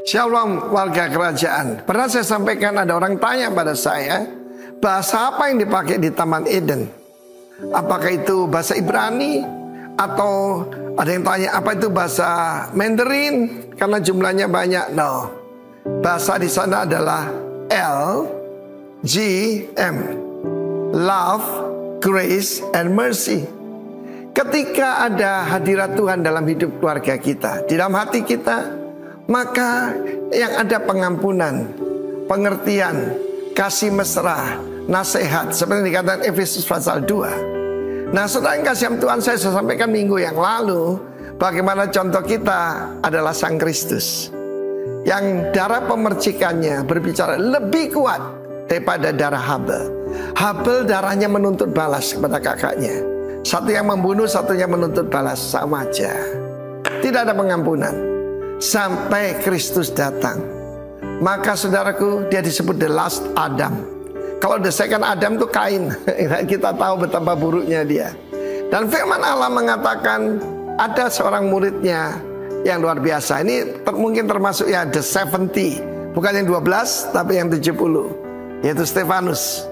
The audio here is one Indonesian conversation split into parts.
Shalom warga kerajaan. Pernah saya sampaikan ada orang tanya pada saya, bahasa apa yang dipakai di Taman Eden? Apakah itu bahasa Ibrani? Atau ada yang tanya apa itu bahasa Mandarin? Karena jumlahnya banyak. No. Bahasa di sana adalah LGM. Love, Grace, and Mercy. Ketika ada hadirat Tuhan dalam hidup keluarga kita, di dalam hati kita, maka yang ada pengampunan, pengertian, kasih mesra, nasihat, seperti yang dikatakan Efesus pasal 2. Nah, saudara yang kasih Tuhan, saya sampaikan minggu yang lalu bagaimana contoh kita adalah Sang Kristus, yang darah pemercikannya berbicara lebih kuat daripada darah Habel. Habel darahnya menuntut balas kepada kakaknya. Satu yang membunuh, satunya menuntut balas, sama aja. Tidak ada pengampunan sampai Kristus datang. Maka saudaraku, dia disebut the last Adam. Kalau the second Adam itu Kain. Kita tahu betapa buruknya dia. Dan firman Allah mengatakan ada seorang muridnya yang luar biasa. Ini mungkin termasuk ya the 70. Bukan yang 12 tapi yang 70, yaitu Stefanus,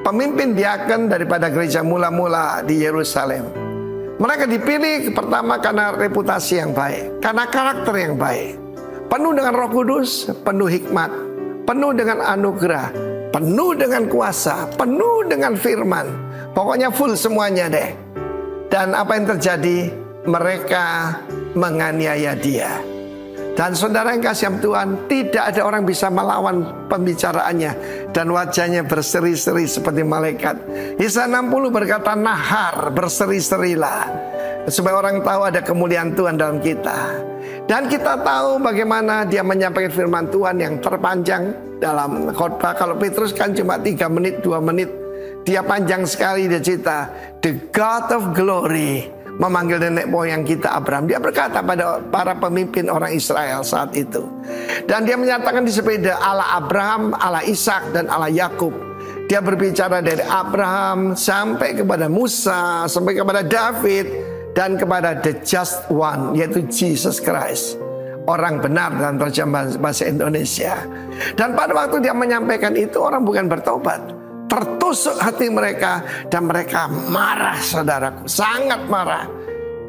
pemimpin diaken daripada gereja mula-mula di Yerusalem. Mereka dipilih pertama karena reputasi yang baik, karena karakter yang baik, penuh dengan Roh Kudus, penuh hikmat, penuh dengan anugerah, penuh dengan kuasa, penuh dengan firman. Pokoknya full semuanya deh. Dan apa yang terjadi? Mereka menganiaya dia. Dan saudara yang kasih Tuhan, tidak ada orang bisa melawan pembicaraannya, dan wajahnya berseri-seri seperti malaikat. Yesaya 60 berkata, nahar, berseri-serilah, supaya orang tahu ada kemuliaan Tuhan dalam kita. Dan kita tahu bagaimana dia menyampaikan firman Tuhan yang terpanjang dalam khotbah. Kalau Petrus kan cuma 3 menit, 2 menit. Dia panjang sekali, dia cerita the God of glory memanggil nenek moyang kita Abraham. Dia berkata pada para pemimpin orang Israel saat itu. Dan dia menyatakan di sepeda Allah Abraham, Allah Ishak, dan Allah Yakub. Dia berbicara dari Abraham sampai kepada Musa, sampai kepada David, dan kepada the just one, yaitu Jesus Christ, orang benar dalam terjemahan bahasa Indonesia. Dan pada waktu dia menyampaikan itu, orang bukan bertobat, tertusuk hati mereka, dan mereka marah, saudaraku, sangat marah.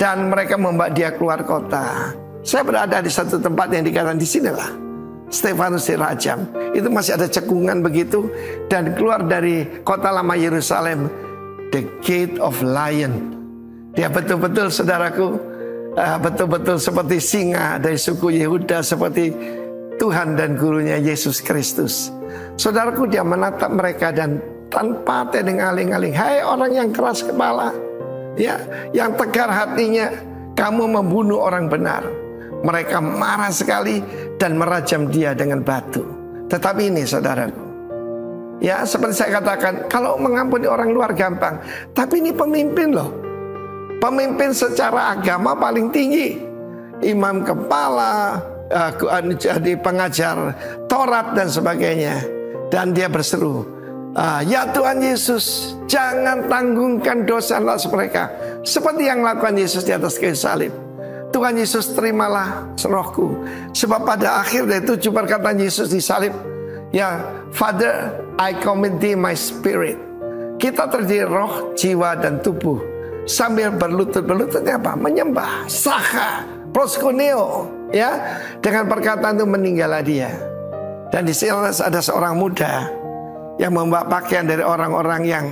Dan mereka membawa dia keluar kota. Saya berada di satu tempat yang dikatakan di sinilah Stefanus dirajam. Itu masih ada cekungan begitu. Dan keluar dari kota lama Yerusalem, the gate of lion. Dia betul-betul, saudaraku, betul-betul seperti singa dari suku Yehuda, seperti Tuhan dan gurunya Yesus Kristus. Saudaraku, dia menatap mereka dan tanpa tedeng-aling-aling, hai orang yang keras kepala, ya, yang tegar hatinya, kamu membunuh orang benar. Mereka marah sekali dan merajam dia dengan batu. Tetapi ini, saudaraku, ya, seperti saya katakan, kalau mengampuni orang luar gampang, tapi ini pemimpin loh. Pemimpin secara agama paling tinggi, imam kepala, jadi pengajar Taurat dan sebagainya. Dan dia berseru, ya Tuhan Yesus, jangan tanggungkan dosa mereka, seperti yang lakukan Yesus di atas kayu salib. Tuhan Yesus, terimalah rohku. Sebab pada akhir dari 7 perkataan Yesus di salib, ya, Father, I commit thee my spirit. Kita terdiri roh, jiwa, dan tubuh. Sambil berlutut-berlututnya apa? Menyembah, saka, proskuneo, ya. Dengan perkataan itu meninggallah dia. Dan di sini ada seorang muda yang membawa pakaian dari orang-orang yang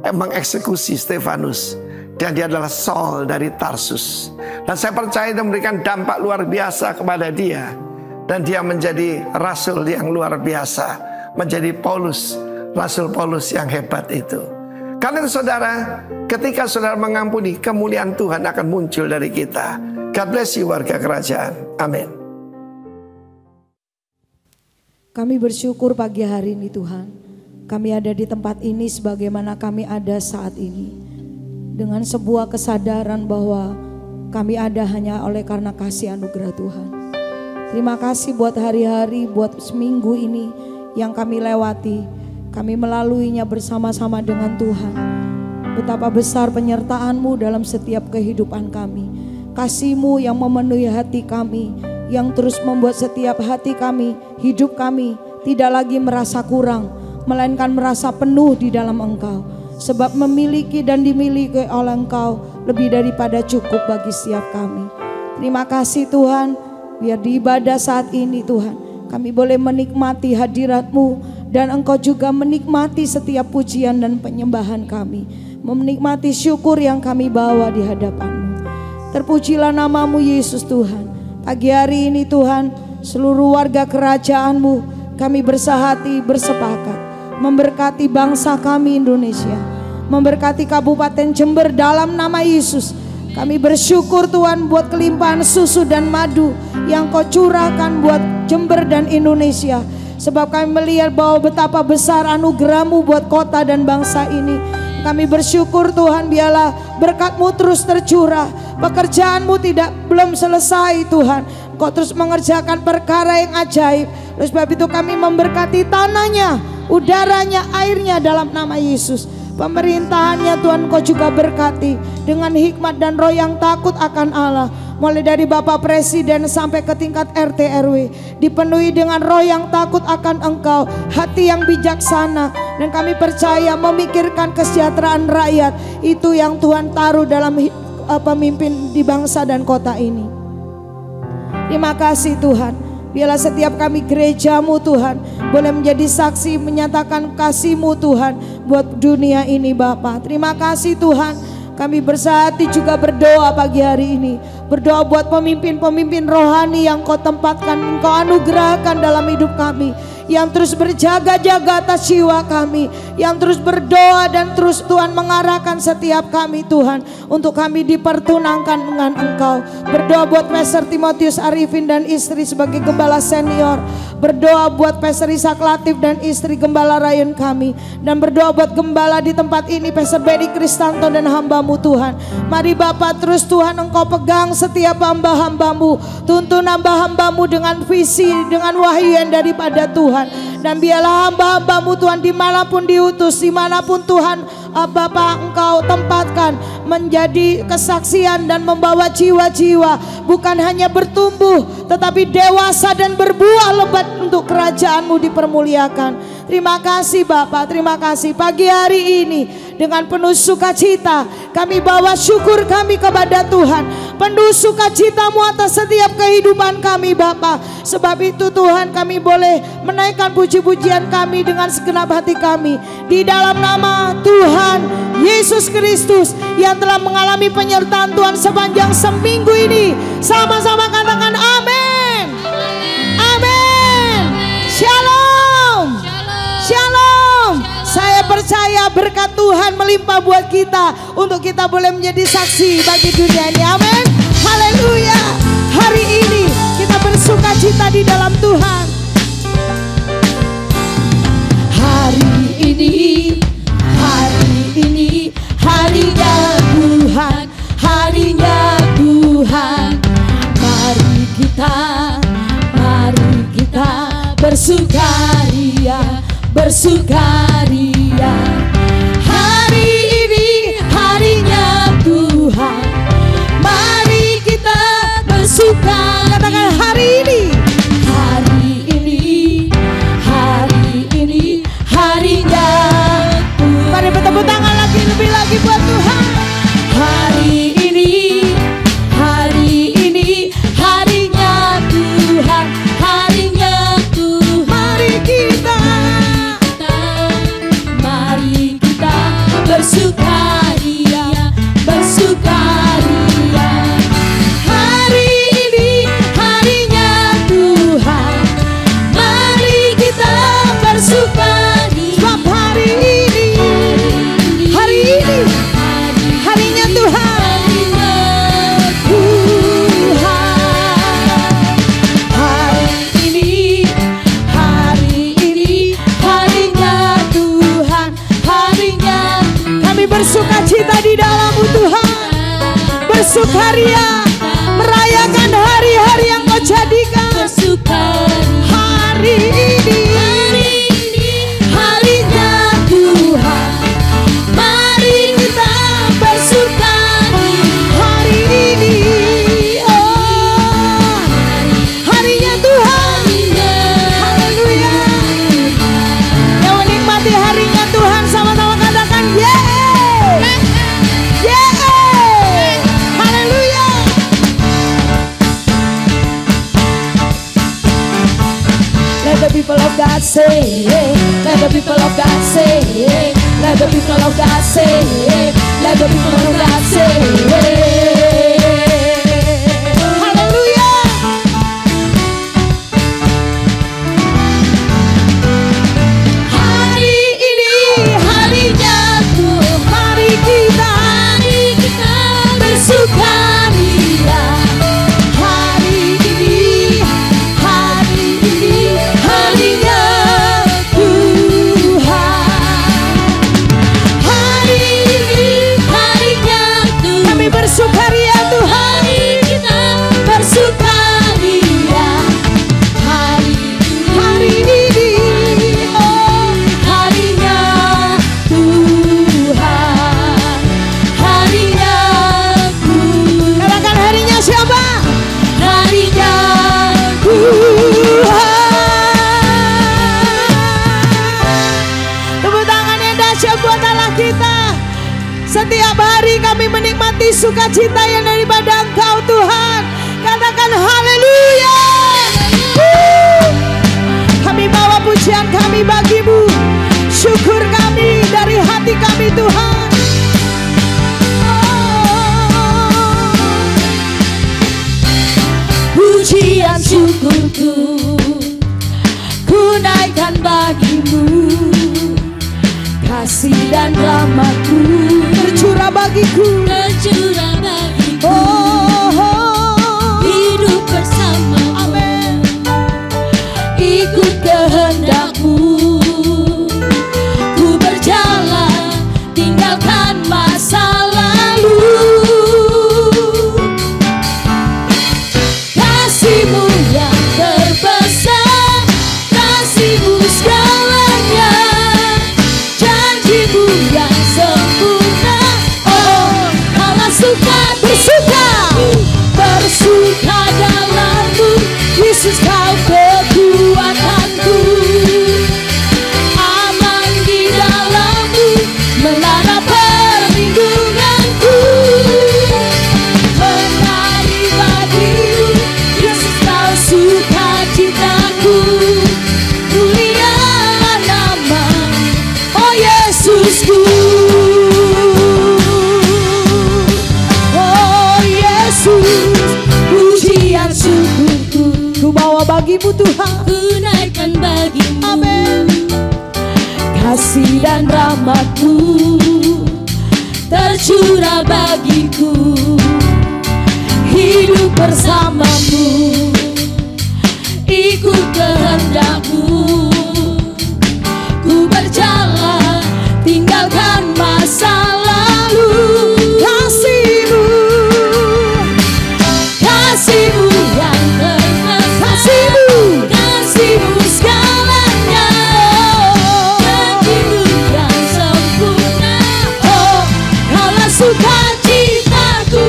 mengeksekusi Stefanus. Dan dia adalah Saul dari Tarsus. Dan saya percaya itu memberikan dampak luar biasa kepada dia. Dan dia menjadi rasul yang luar biasa. Menjadi Paulus, Rasul Paulus yang hebat itu. Karena itu saudara, ketika saudara mengampuni, kemuliaan Tuhan akan muncul dari kita. God bless you warga kerajaan. Amin. Kami bersyukur pagi hari ini Tuhan. Kami ada di tempat ini sebagaimana kami ada saat ini. Dengan sebuah kesadaran bahwa kami ada hanya oleh karena kasih anugerah Tuhan. Terima kasih buat hari-hari, buat seminggu ini yang kami lewati. Kami melaluinya bersama-sama dengan Tuhan. Betapa besar penyertaan-Mu dalam setiap kehidupan kami. Kasih-Mu yang memenuhi hati kami, yang terus membuat setiap hati kami, hidup kami tidak lagi merasa kurang, melainkan merasa penuh di dalam Engkau. Sebab memiliki dan dimiliki oleh Engkau lebih daripada cukup bagi setiap kami. Terima kasih Tuhan, biar di ibadah saat ini Tuhan, kami boleh menikmati hadirat-Mu, dan Engkau juga menikmati setiap pujian dan penyembahan kami, menikmati syukur yang kami bawa di hadapan-Mu. Terpujilah nama-Mu Yesus Tuhan. Pagi hari ini Tuhan, seluruh warga kerajaan-Mu, kami bersahati bersepakat memberkati bangsa kami Indonesia, memberkati Kabupaten Jember dalam nama Yesus. Kami bersyukur Tuhan buat kelimpahan susu dan madu yang Kau curahkan buat Jember dan Indonesia. Sebab kami melihat bahwa betapa besar anugerah-Mu buat kota dan bangsa ini. Kami bersyukur Tuhan, biarlah berkat-Mu terus tercurah. Pekerjaan-Mu belum selesai Tuhan. Kau terus mengerjakan perkara yang ajaib. Oleh sebab itu kami memberkati tanahnya, udaranya, airnya dalam nama Yesus. Pemerintahannya Tuhan Kau juga berkati dengan hikmat dan roh yang takut akan Allah. Mulai dari Bapak Presiden sampai ke tingkat RT RW, dipenuhi dengan roh yang takut akan Engkau, hati yang bijaksana. Dan kami percaya memikirkan kesejahteraan rakyat, itu yang Tuhan taruh dalam pemimpin di bangsa dan kota ini. Terima kasih Tuhan. Biarlah setiap kami gereja-Mu Tuhan boleh menjadi saksi menyatakan kasih-Mu Tuhan buat dunia ini Bapa. Terima kasih Tuhan. Kami bersahati juga berdoa pagi hari ini. Berdoa buat pemimpin-pemimpin rohani yang Kau tempatkan, Kau anugerahkan dalam hidup kami, yang terus berjaga-jaga atas jiwa kami, yang terus berdoa dan terus Tuhan mengarahkan setiap kami Tuhan, untuk kami dipertunangkan dengan Engkau. Berdoa buat Pastor Timotius Arifin dan istri sebagai gembala senior. Berdoa buat Pastor Ishak Latif dan istri gembala Ryan kami. Dan berdoa buat gembala di tempat ini, Pastor Benny Kristanto dan hamba-Mu Tuhan. Mari Bapak terus Tuhan Engkau pegang setiap hamba-hamba-Mu. Tuntun hamba-hamba-Mu dengan visi, dengan wahyu yang daripada Tuhan. Dan biarlah hamba-hamba-Mu Tuhan dimanapun diutus, dimanapun Tuhan Bapak Engkau tempatkan, menjadi kesaksian dan membawa jiwa-jiwa, bukan hanya bertumbuh tetapi dewasa dan berbuah lebat untuk kerajaan-Mu dipermuliakan. Terima kasih Bapak, terima kasih. Pagi hari ini dengan penuh sukacita kami bawa syukur kami kepada Tuhan, penuh sukacita-Mu atas setiap kehidupan kami Bapak. Sebab itu Tuhan, kami boleh menaikkan puji-pujian kami dengan segenap hati kami di dalam nama Tuhan Yesus Kristus yang telah mengalami penyertaan Tuhan sepanjang seminggu ini. Sama-sama katakan amin. Amin. Shalom. Shalom. Saya percaya berkat Tuhan melimpah buat kita, untuk kita boleh menjadi saksi bagi dunia ini. Amin. Haleluya. Hari ini kita bersukacita di dalam Tuhan. Hari ini harinya Tuhan, harinya Tuhan. Mari kita bersukaria, bersukaria. Hari ini harinya Tuhan, mari kita bersukaria. Katakan hari ini, hari ini, hari ini harinya Tuhan. Mari bertepuk tangan lagi, lebih lagi buat Tuhan. Hari ini harinya Tuhan, harinya Tuhan. Mari kita bersukaria, bersukaria. Hari ini harinya Tuhan, mari kita bersukaria. Sebab hari ini harinya Tuhan, bersukacita di dalam-Mu Tuhan, bersukaria, merayakan hari-hari yang Kau jadikan. Hari ini harinya Tuhan, mari kita bersukaria. Hari ini, oh, God say, let the people of God say, let the people of God say, let the people of God say. Setiap hari kami menikmati sukacita yang daripada Engkau Tuhan. Katakan haleluya. Kami bawa pujian kami bagi-Mu, syukur kami dari hati kami Tuhan. Pujian syukurku ku naikkan bagi-Mu, kasih dan rahmat-Mu tercurah bagiku, hidup bersama, amin. Ikut kehendak-Mu, ku berjalan tinggalkan masa lalu. Kasih-Mu yang terbesar, kasih-Mu segalanya, janji-Mu yang sempurna. Oh, Allah suka bersuka dalam-Mu, Yesus Kau kekuatanku, aman di dalam-Mu, menara perlindunganku. Menari bagi-Mu, Yesus Kau sukacitaku, mulialah nama, oh Yesusku. Oh Yesus, pujian syukurku Ku bawa bagi-Mu Tuhan, ku naikkan bagi-Mu, amin. kasih dan rahmat-Mu tercurah bagiku, hidup bersama-Mu, ikut kehendak-Mu, ku berjalan tinggalkan masa lalu. Kasih-Mu yang terbesar, kasih-Mu segalanya, janji-Mu yang sempurna. Oh, Kaulah sukacitaku,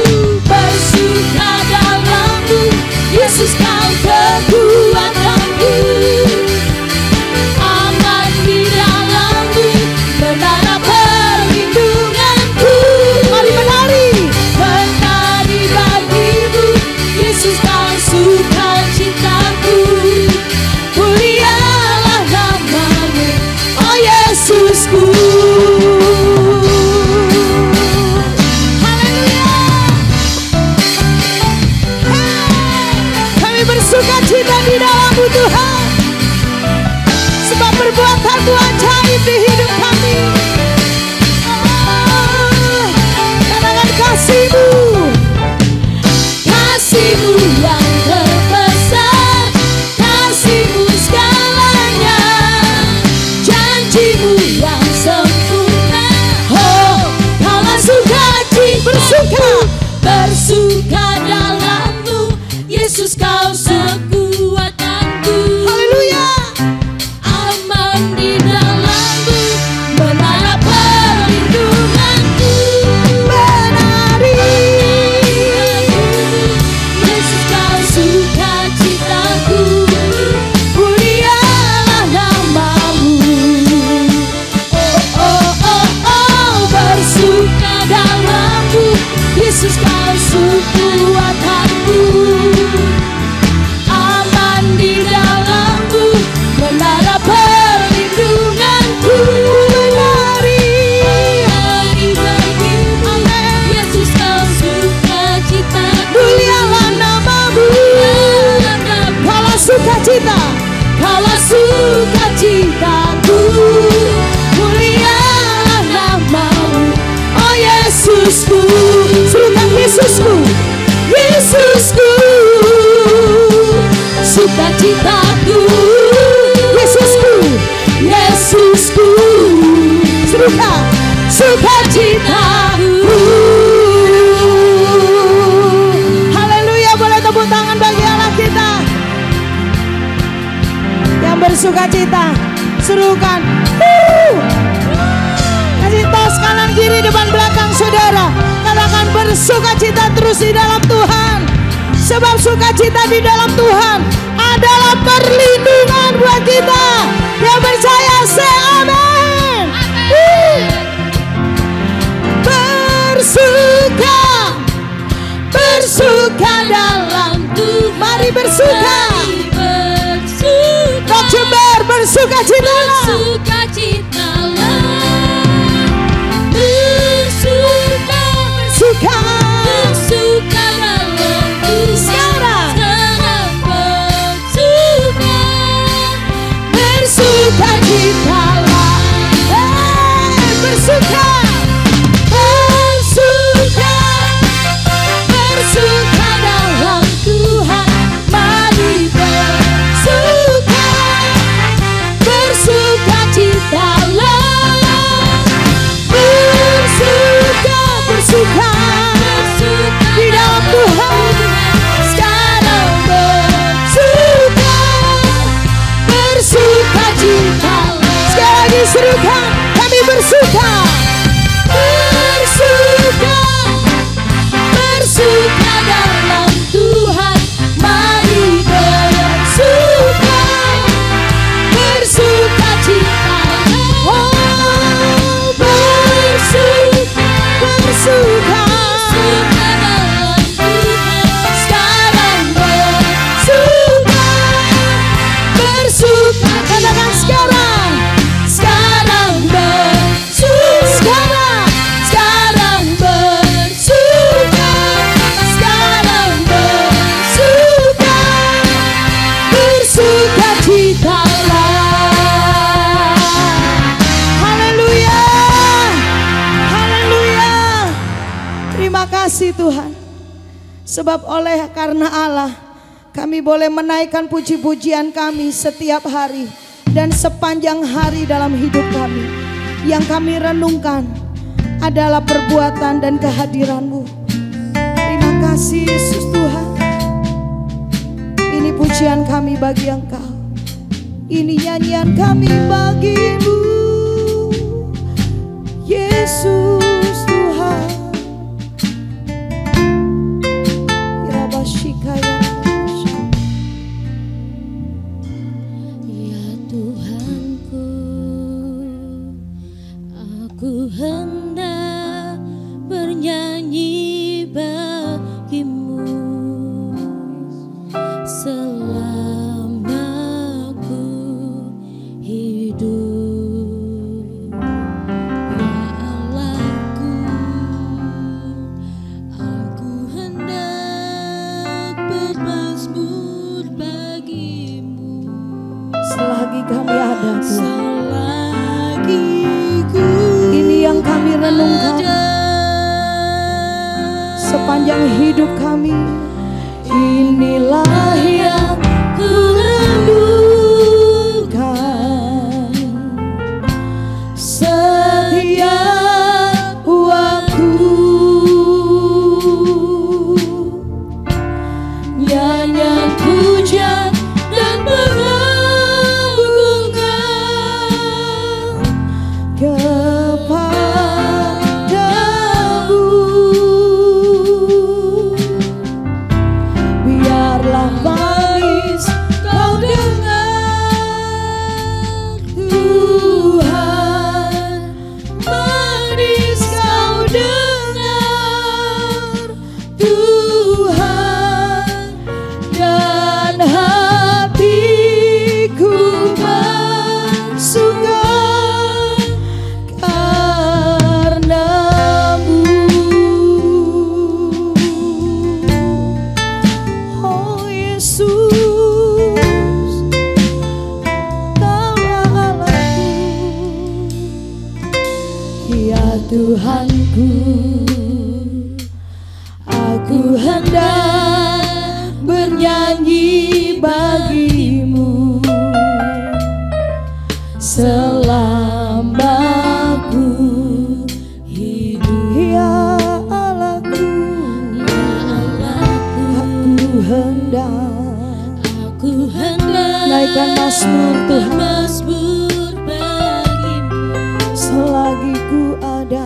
sukacitaku, Yesusku, Yesusku, serukan sukacitaku. Haleluya, boleh tepuk tangan bagi Allah kita yang bersukacita. Serukan, kasih tos kanan kiri depan belakang saudara. Katakan bersukacita terus di dalam Tuhan. Sebab sukacita di dalam Tuhan adalah perlindungan buat kita. Yang percaya say amin. Bersuka, bersuka dalam Tuhan. Mari bersuka. Rock Jember, bersukacitalah. Bersukacitalah. Bersuka, bersuka, bersuka dalam Tuhan. Sekarang bersuka, bersukacitalah. Bersuka, bersuka, bersuka dalam Tuhan. Mari bersuka, bersukacitalah. Bersuka, bersuka, di dalam Tuhan. Sekarang bersuka, bersukacitalah. Sekali lagi serukan, kami bersuka. Bersuka, bersuka dalam Tuhan. Mari bersuka, bersukacitalah. Oh, bersuka, bersuka, bersuka dalam Tuhan. Sekarang bersuka, bersuka. Katakan sekarang, sekarang bersuka, sekarang bersuka, sekarang bersuka, bersukacitalah. Haleluya, haleluya. Terima kasih Tuhan. Sebab oleh karena Allah kami boleh menaikkan puji-pujian kami setiap hari dan sepanjang hari dalam hidup kami. Yang kami renungkan adalah perbuatan dan kehadiran-Mu. Terima kasih Yesus Tuhan. Ini pujian kami bagi Engkau. Ini nyanyian kami bagi-Mu, Yesus Tuhan. Ya Tuhanku, aku hendak bernyanyi bagi-Mu selama aku hidup. Ya Allahku, aku hendak bermazmur bagi-Mu. Selagi kami ada Tuhan, ini yang kami renungkan sepanjang hidup kami. Inilah yang ku rindukan setiap waktu. Nyanyian pujian dan pengagungan kepadamu. Biarlah manis kau dengar Tuhan, manis kau dengar Tuhan, dan hatiku bersuka karena-Mu. Oh Yesus, Kaulah Allahku. Ya Tuhanku, aku hendak bernyanyi bagi hendak naikkan mazmur Tuhan, selagi ku ada,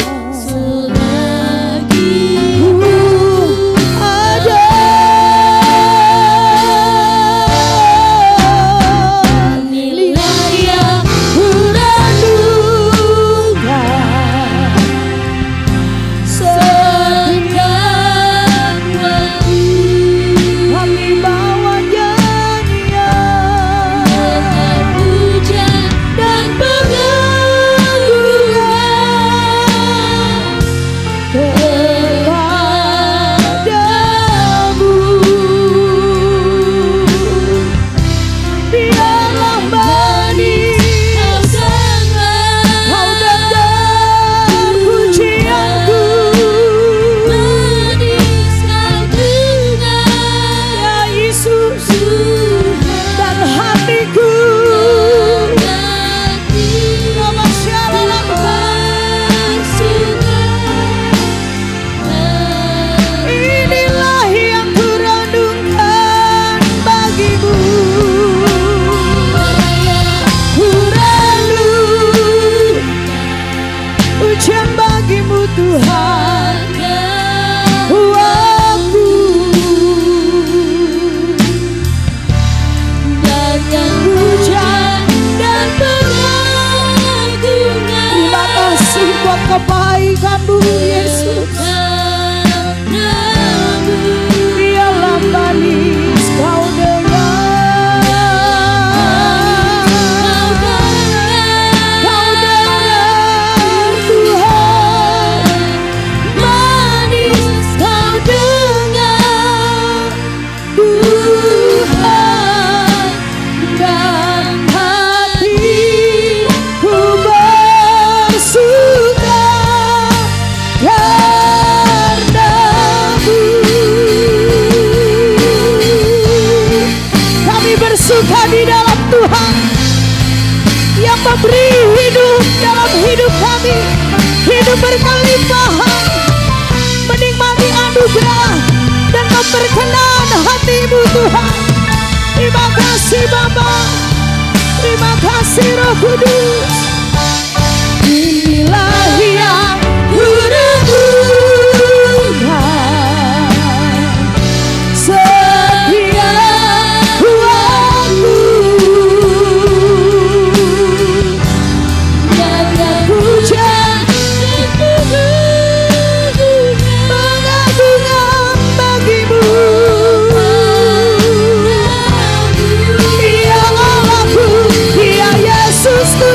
kebaikan-Mu Yesus. Biarlah manis Kau dengar, Kau dengar Tuhan, manis Kau dengar Tuhan, dan hatiku bersuka karena-Mu. Kami bersuka di dalam Tuhan yang memberi hidup dalam hidup kami, hidup berkelimpahan, menikmati anugerah dan memperkenan hati-Mu Tuhan. Terima kasih Bapa, terima kasih Roh Kudus. Inilah yang kurindukan, setiap waktu, banyak pujian pengagungan bagi-Mu. Ya Allahku, ya Yesusku,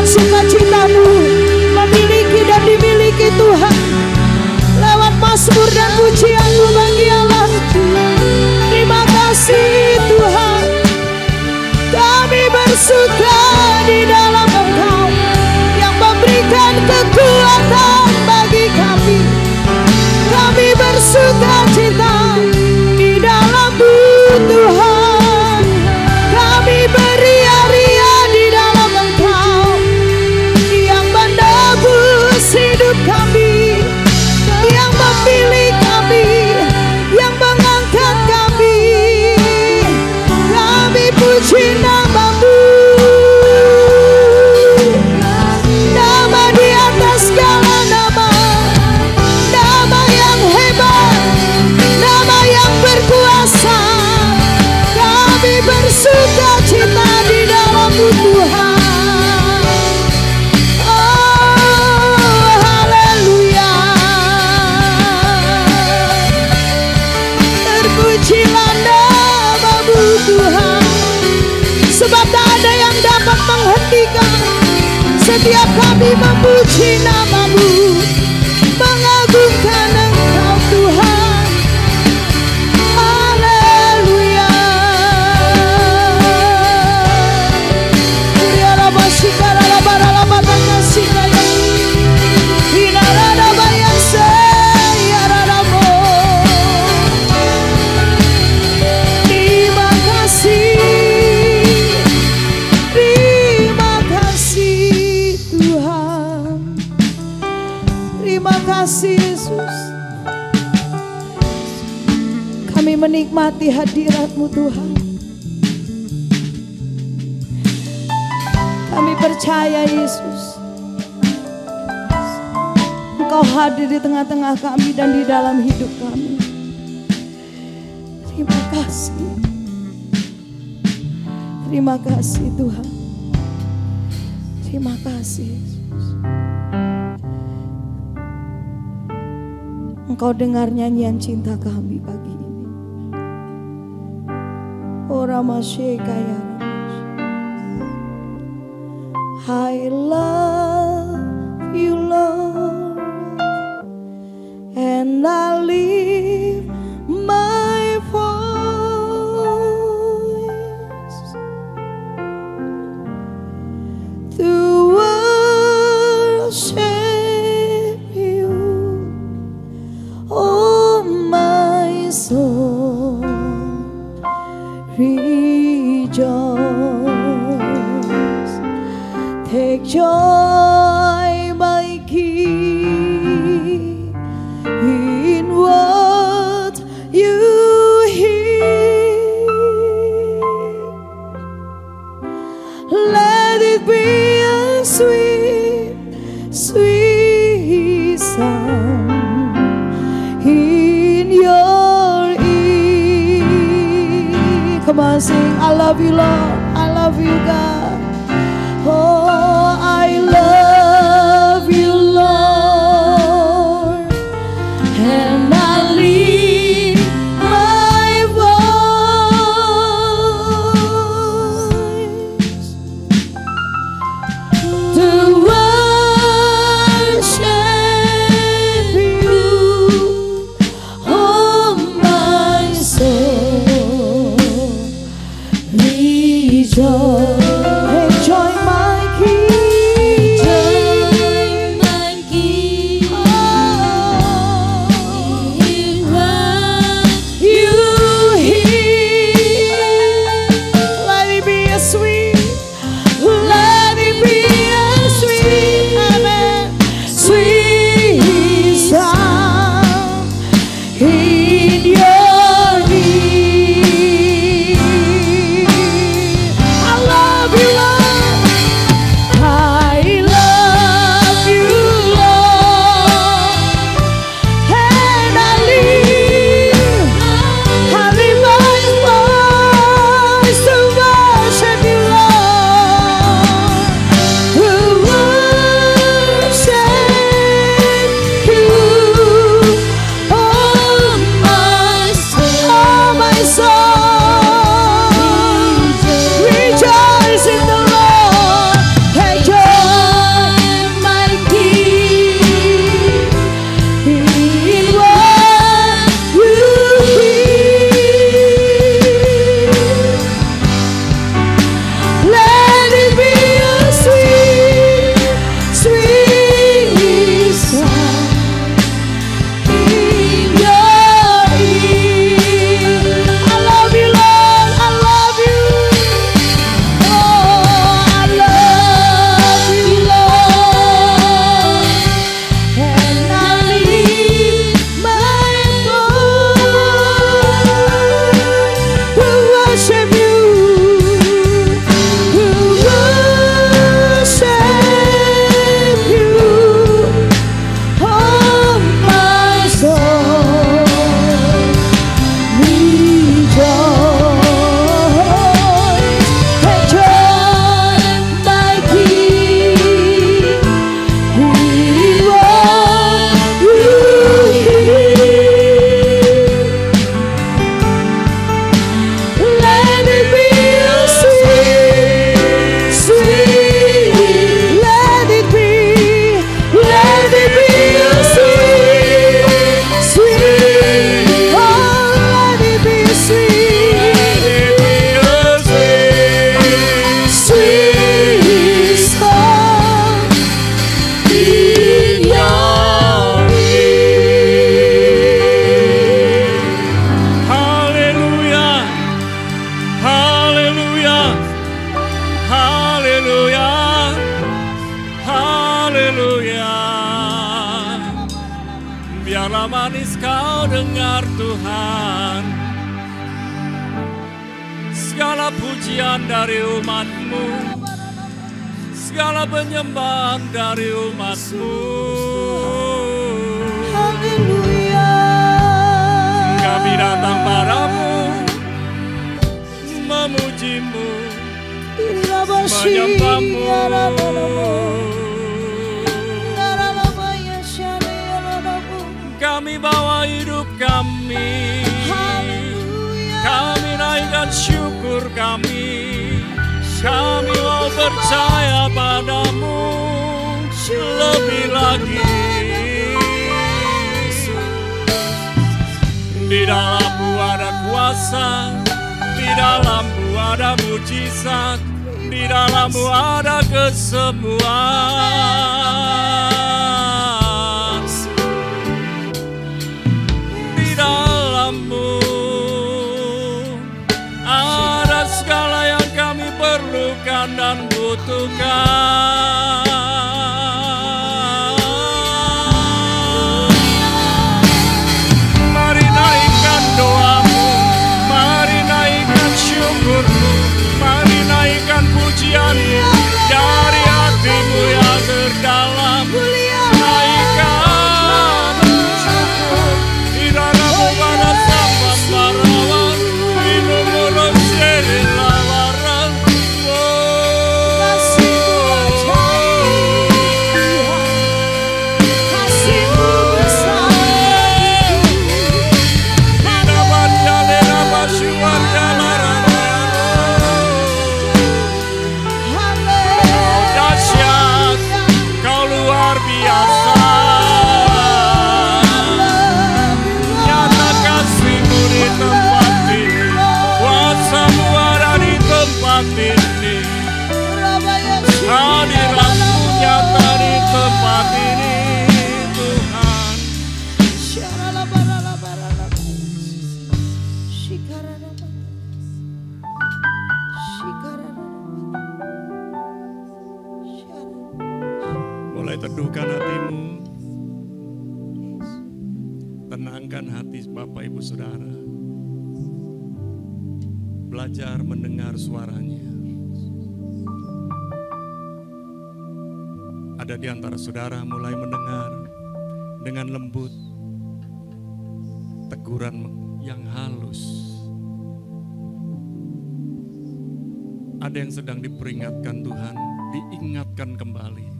dengan sukacitamu memiliki dan dimiliki Tuhan. Lewat mazmur dan pujianmu bagi Allah. Terima kasih Tuhan. Kami bersuka di dalam Engkau yang memberikan kekuatan bagi kami. Kami bersuka cita di dalam-Mu Tuhan. Kami beria-ria di dalam Engkau yang menebus hidup kami, yang memilih kami, yang mengangkat kami. Kami puji nama-Mu, nama di atas segala nama, nama yang hebat, nama yang berkuasa. Kami bersuka cita di dalam-Mu Tuhan. Oh haleluya. Terpujilah nama-Mu Tuhan, sebab tak ada yang dapat menghentikan setiap kami memuji nama-Mu, mengagungkan Engkau Tuhan. Haleluya. Terima kasih Tuhan. Terima kasih Yesus. Kami menikmati hadirat-Mu Tuhan. Kami percaya Yesus, Engkau hadir di tengah-tengah kami dan di dalam hidup kami. Terima kasih. Terima kasih Tuhan. Terima kasih Yesus. Engkau dengar nyanyian cinta kami pagi ini. Ora masyekaya. I love you Lord, and I lift my voice to worship you, oh my soul, rejoice. Take joy, my King, in what you hear. Let it be a sweet, sweet sound in your ear. Come on, sing. I love you, Lord. I love you, God. Oh, I love you, Lord, and I lift my voice to worship you, oh my soul, rejoice. Haleluya, haleluya. Biarlah manis kau dengar Tuhan, segala pujian dari umat-Mu, segala penyembahan dari umat-Mu. Haleluya. Kami datang padamu, memuji-Mu, menyembah-Mu. Kami bawa hidup kami, kami naikkan syukur kami. Kami mau percaya padamu lebih lagi. Di dalam-Mu ada kuasa, di dalam-Mu ada mujizat, di dalam-Mu ada kesembuhan. Di dalam-Mu ada segala yang kami perlukan dan butuhkan. Mari naikkan doa-Mu, mari naikkan syukur-Mu, mari naikkan pujian-Mu dari hati-Mu yang terdalam. Naikkan syukur di dalam-Mu pada sampan parawan, minum seri lawaran. Kau luar biasa, nyata kasih-Mu di tempat ini, kuasa-Mu ada di tempat ini, hadirat-Mu nyata di tempat ini Tuhan. Mulai teduhkan hatimu, tenangkan hati Bapak Ibu Saudara, belajar mendengar suaranya. Ada di antara saudara mulai mendengar dengan lembut teguran yang halus. Ada yang sedang diperingatkan Tuhan, diingatkan kembali.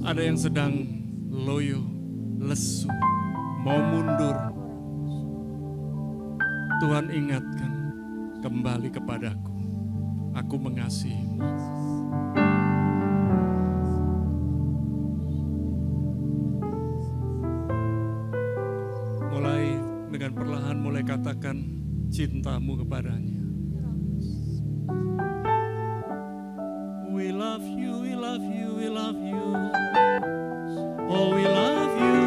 Ada yang sedang loyo, lesu, mau mundur. Tuhan ingatkan, kembali kepadaku, aku mengasihimu. Mulai dengan perlahan mulai katakan cintamu kepadanya. We love you, we love you, we love you. Oh, we love you.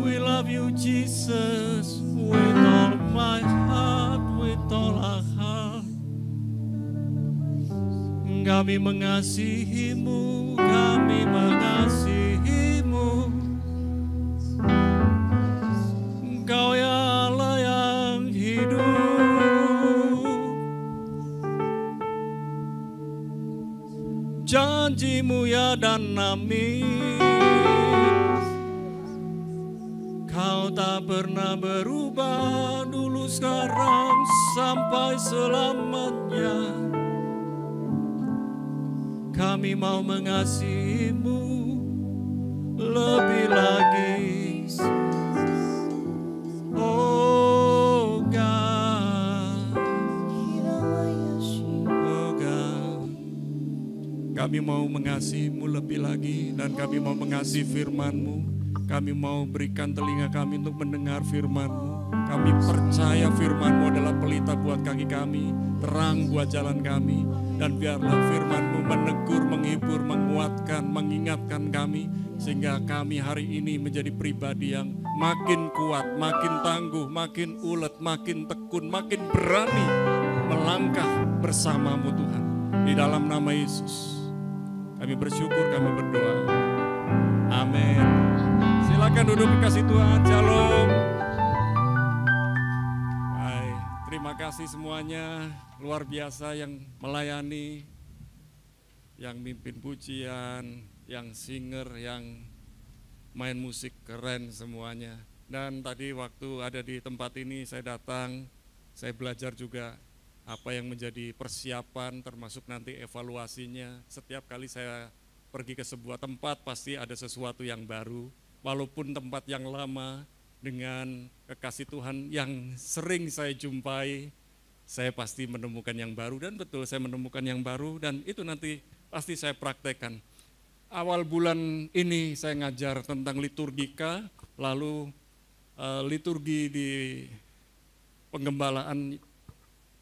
We love you, Jesus, with all my heart, with all our heart. Kami mengasihimu, kami mengasihimu. Engkau ya Allah yang hidup. Janji-Mu ya dan amin. Kau tak pernah berubah, dulu sekarang sampai selamanya. Kami mau mengasihimu lebih lagi. Oh God, oh God. Kami mau mengasihimu lebih lagi, dan kami mau mengasihi firman-Mu. Kami mau berikan telinga kami untuk mendengar firman-Mu. Kami percaya firman-Mu adalah pelita buat kaki kami, terang buat jalan kami. Dan biarlah firman-Mu menegur, menghibur, menguatkan, mengingatkan kami. Sehingga kami hari ini menjadi pribadi yang makin kuat, makin tangguh, makin ulet, makin tekun, makin berani melangkah bersamamu Tuhan. Di dalam nama Yesus, kami bersyukur, kami berdoa. Amin. Silakan duduk dikasih Tuhan. Shalom. Baik, terima kasih semuanya. Luar biasa yang melayani, yang mimpin pujian, yang singer, yang main musik, keren semuanya. Dan tadi waktu ada di tempat ini saya datang, saya belajar juga apa yang menjadi persiapan termasuk nanti evaluasinya. Setiap kali saya pergi ke sebuah tempat pasti ada sesuatu yang baru. Walaupun tempat yang lama dengan kekasih Tuhan yang sering saya jumpai, saya pasti menemukan yang baru. Dan betul saya menemukan yang baru dan itu nanti pasti saya praktekkan. Awal bulan ini saya ngajar tentang liturgika, lalu liturgi di penggembalaan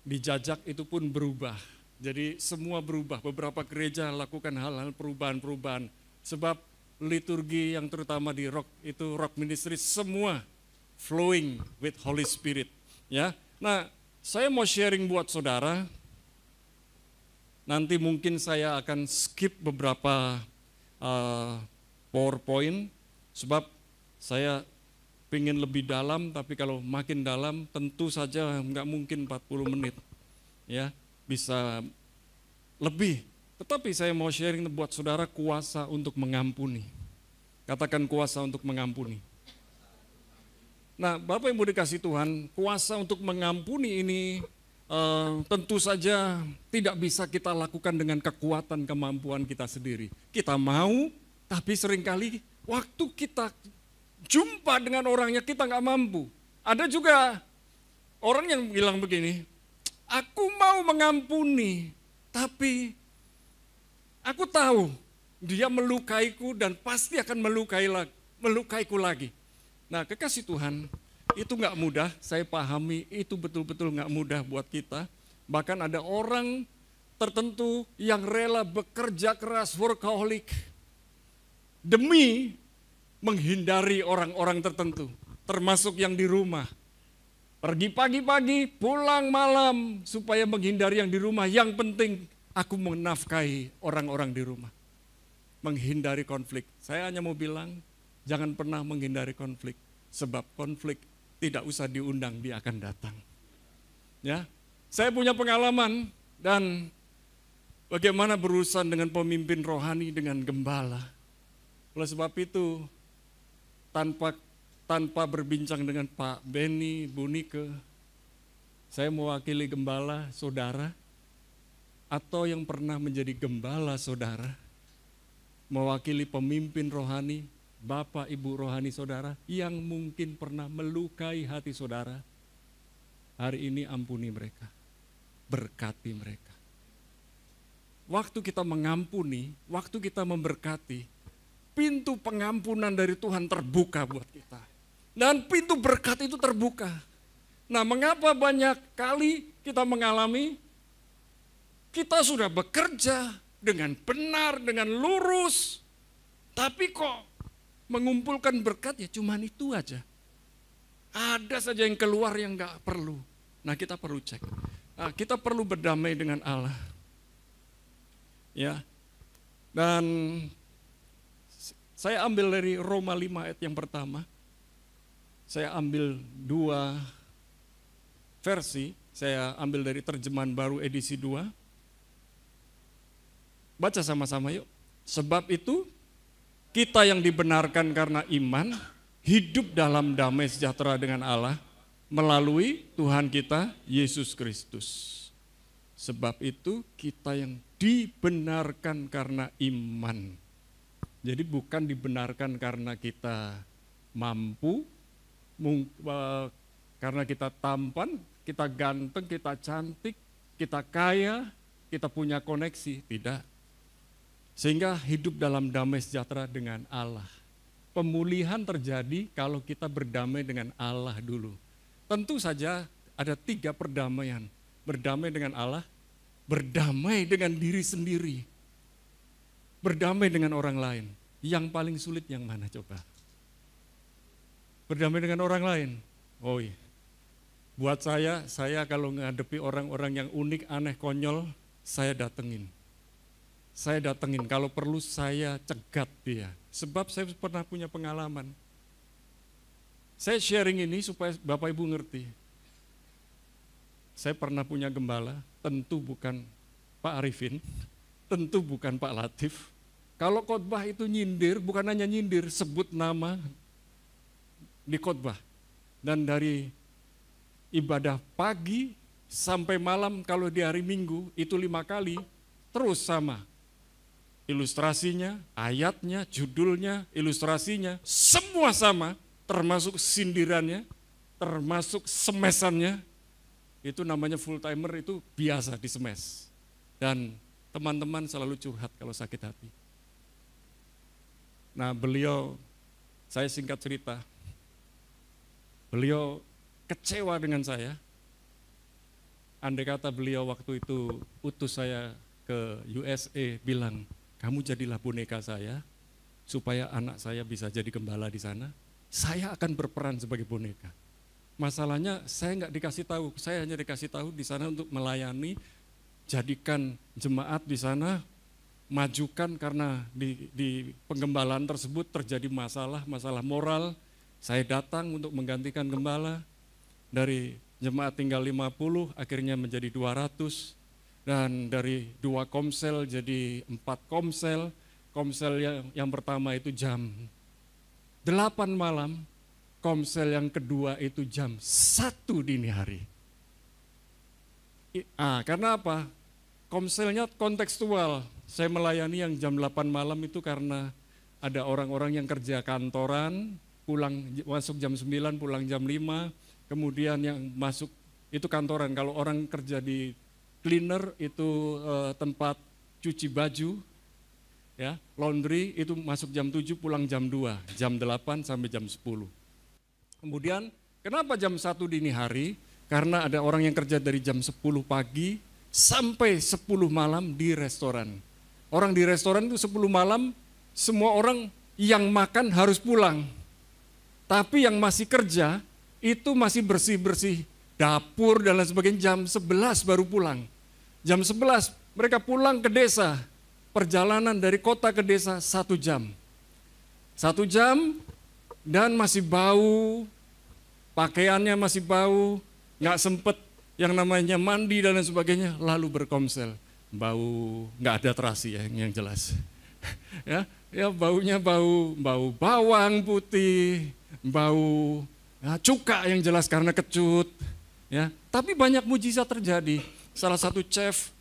di Jajak itu pun berubah. Jadi semua berubah, beberapa gereja lakukan hal-hal perubahan-perubahan. Sebab liturgi yang terutama di rock itu rock ministry semua flowing with Holy Spirit. Ya, nah saya mau sharing buat saudara. Nanti mungkin saya akan skip beberapa PowerPoint, sebab saya pengen lebih dalam, tapi kalau makin dalam tentu saja nggak mungkin 40 menit, ya bisa lebih. Tetapi saya mau sharing buat saudara kuasa untuk mengampuni. Katakan kuasa untuk mengampuni. Nah Bapak Ibu dikasih Tuhan, kuasa untuk mengampuni ini tentu saja tidak bisa kita lakukan dengan kekuatan kemampuan kita sendiri. Kita mau, tapi seringkali waktu kita jumpa dengan orangnya kita nggak mampu. Ada juga orang yang bilang begini, aku mau mengampuni, tapi aku tahu dia melukaiku dan pasti akan melukaiku lagi. Nah kekasih Tuhan, itu nggak mudah, saya pahami itu betul-betul nggak mudah buat kita. Bahkan ada orang tertentu yang rela bekerja keras, workaholic, demi menghindari orang-orang tertentu, termasuk yang di rumah. Pergi pagi-pagi, pulang malam, supaya menghindari yang di rumah. Yang penting aku menafkahi orang-orang di rumah. Menghindari konflik. Saya hanya mau bilang, jangan pernah menghindari konflik. Sebab konflik tidak usah diundang, dia akan datang. Ya, saya punya pengalaman dan bagaimana berurusan dengan pemimpin rohani, dengan gembala. Oleh sebab itu, tanpa berbincang dengan Pak Benny, Bu Nike, saya mewakili gembala saudara, atau yang pernah menjadi gembala saudara, mewakili pemimpin rohani, Bapak Ibu rohani saudara yang mungkin pernah melukai hati saudara. Hari ini ampuni mereka, berkati mereka. Waktu kita mengampuni, waktu kita memberkati, pintu pengampunan dari Tuhan terbuka buat kita. Dan pintu berkat itu terbuka. Nah mengapa banyak kali kita mengalami, kita sudah bekerja dengan benar, dengan lurus, tapi kok mengumpulkan berkat ya cuman itu aja. Ada saja yang keluar yang gak perlu. Nah kita perlu cek. Nah, kita perlu berdamai dengan Allah. Ya. Dan saya ambil dari Roma 5 ayat yang pertama. Saya ambil 2 versi. Saya ambil dari terjemahan baru edisi 2. Baca sama-sama yuk. Sebab itu kita yang dibenarkan karena iman, hidup dalam damai sejahtera dengan Allah melalui Tuhan kita, Yesus Kristus. Sebab itu kita yang dibenarkan karena iman. Jadi bukan dibenarkan karena kita mampu, karena kita tampan, kita ganteng, kita cantik, kita kaya, kita punya koneksi, tidak. Sehingga hidup dalam damai sejahtera dengan Allah. Pemulihan terjadi kalau kita berdamai dengan Allah dulu. Tentu saja ada 3 perdamaian. Berdamai dengan Allah, berdamai dengan diri sendiri, berdamai dengan orang lain. Yang paling sulit yang mana coba? berdamai dengan orang lain. Oh iya. Buat saya kalau ngadepi orang-orang yang unik, aneh, konyol, saya datengin. Kalau perlu saya cegat dia. Sebab saya pernah punya pengalaman. Saya sharing ini supaya Bapak Ibu ngerti. Saya pernah punya gembala, tentu bukan Pak Arifin, tentu bukan Pak Latif. Kalau khotbah itu nyindir, bukan hanya nyindir, sebut nama di khotbah. Dan dari ibadah pagi sampai malam, kalau di hari Minggu itu 5 kali, terus sama. Ilustrasinya, ayatnya, judulnya, ilustrasinya, semua sama, termasuk sindirannya, termasuk semesannya. Itu namanya full timer, itu biasa disemes. Dan teman-teman selalu curhat kalau sakit hati. Nah beliau, saya singkat cerita, beliau kecewa dengan saya. Andai kata beliau waktu itu utus saya ke USA bilang, kamu jadilah boneka saya supaya anak saya bisa jadi gembala di sana, saya akan berperan sebagai boneka. Masalahnya saya nggak dikasih tahu, saya hanya dikasih tahu di sana untuk melayani, jadikan jemaat di sana, majukan karena di penggembalaan tersebut terjadi masalah moral. Saya datang untuk menggantikan gembala, dari jemaat tinggal 50 akhirnya menjadi 200, dan dari 2 komsel jadi 4 komsel. Komsel yang pertama itu jam 8 malam, komsel yang kedua itu jam 1 dini hari. Karena apa? Komselnya kontekstual. Saya melayani yang jam 8 malam itu karena ada orang-orang yang kerja kantoran, masuk jam 9, pulang jam 5, kemudian yang masuk itu kantoran. Kalau orang kerja di cleaner itu tempat cuci baju, ya, laundry itu masuk jam 7, pulang jam 2, jam 8 sampai jam 10. Kemudian kenapa jam 1 dini hari? Karena ada orang yang kerja dari jam 10 pagi sampai 10 malam di restoran. Orang di restoran itu 10 malam, semua orang yang makan harus pulang. Tapi yang masih kerja itu masih bersih-bersih dapur dan lain sebagainya, jam 11 baru pulang. Jam 11 mereka pulang ke desa, perjalanan dari kota ke desa 1 jam. 1 jam dan masih bau, pakaiannya masih bau, nggak sempet yang namanya mandi dan lain sebagainya, lalu berkomsel. Bau, nggak ada terasi ya yang jelas. ya baunya bau bawang putih, bau cuka yang jelas karena kecut. Ya, tapi banyak mujizat terjadi. Salah satu chef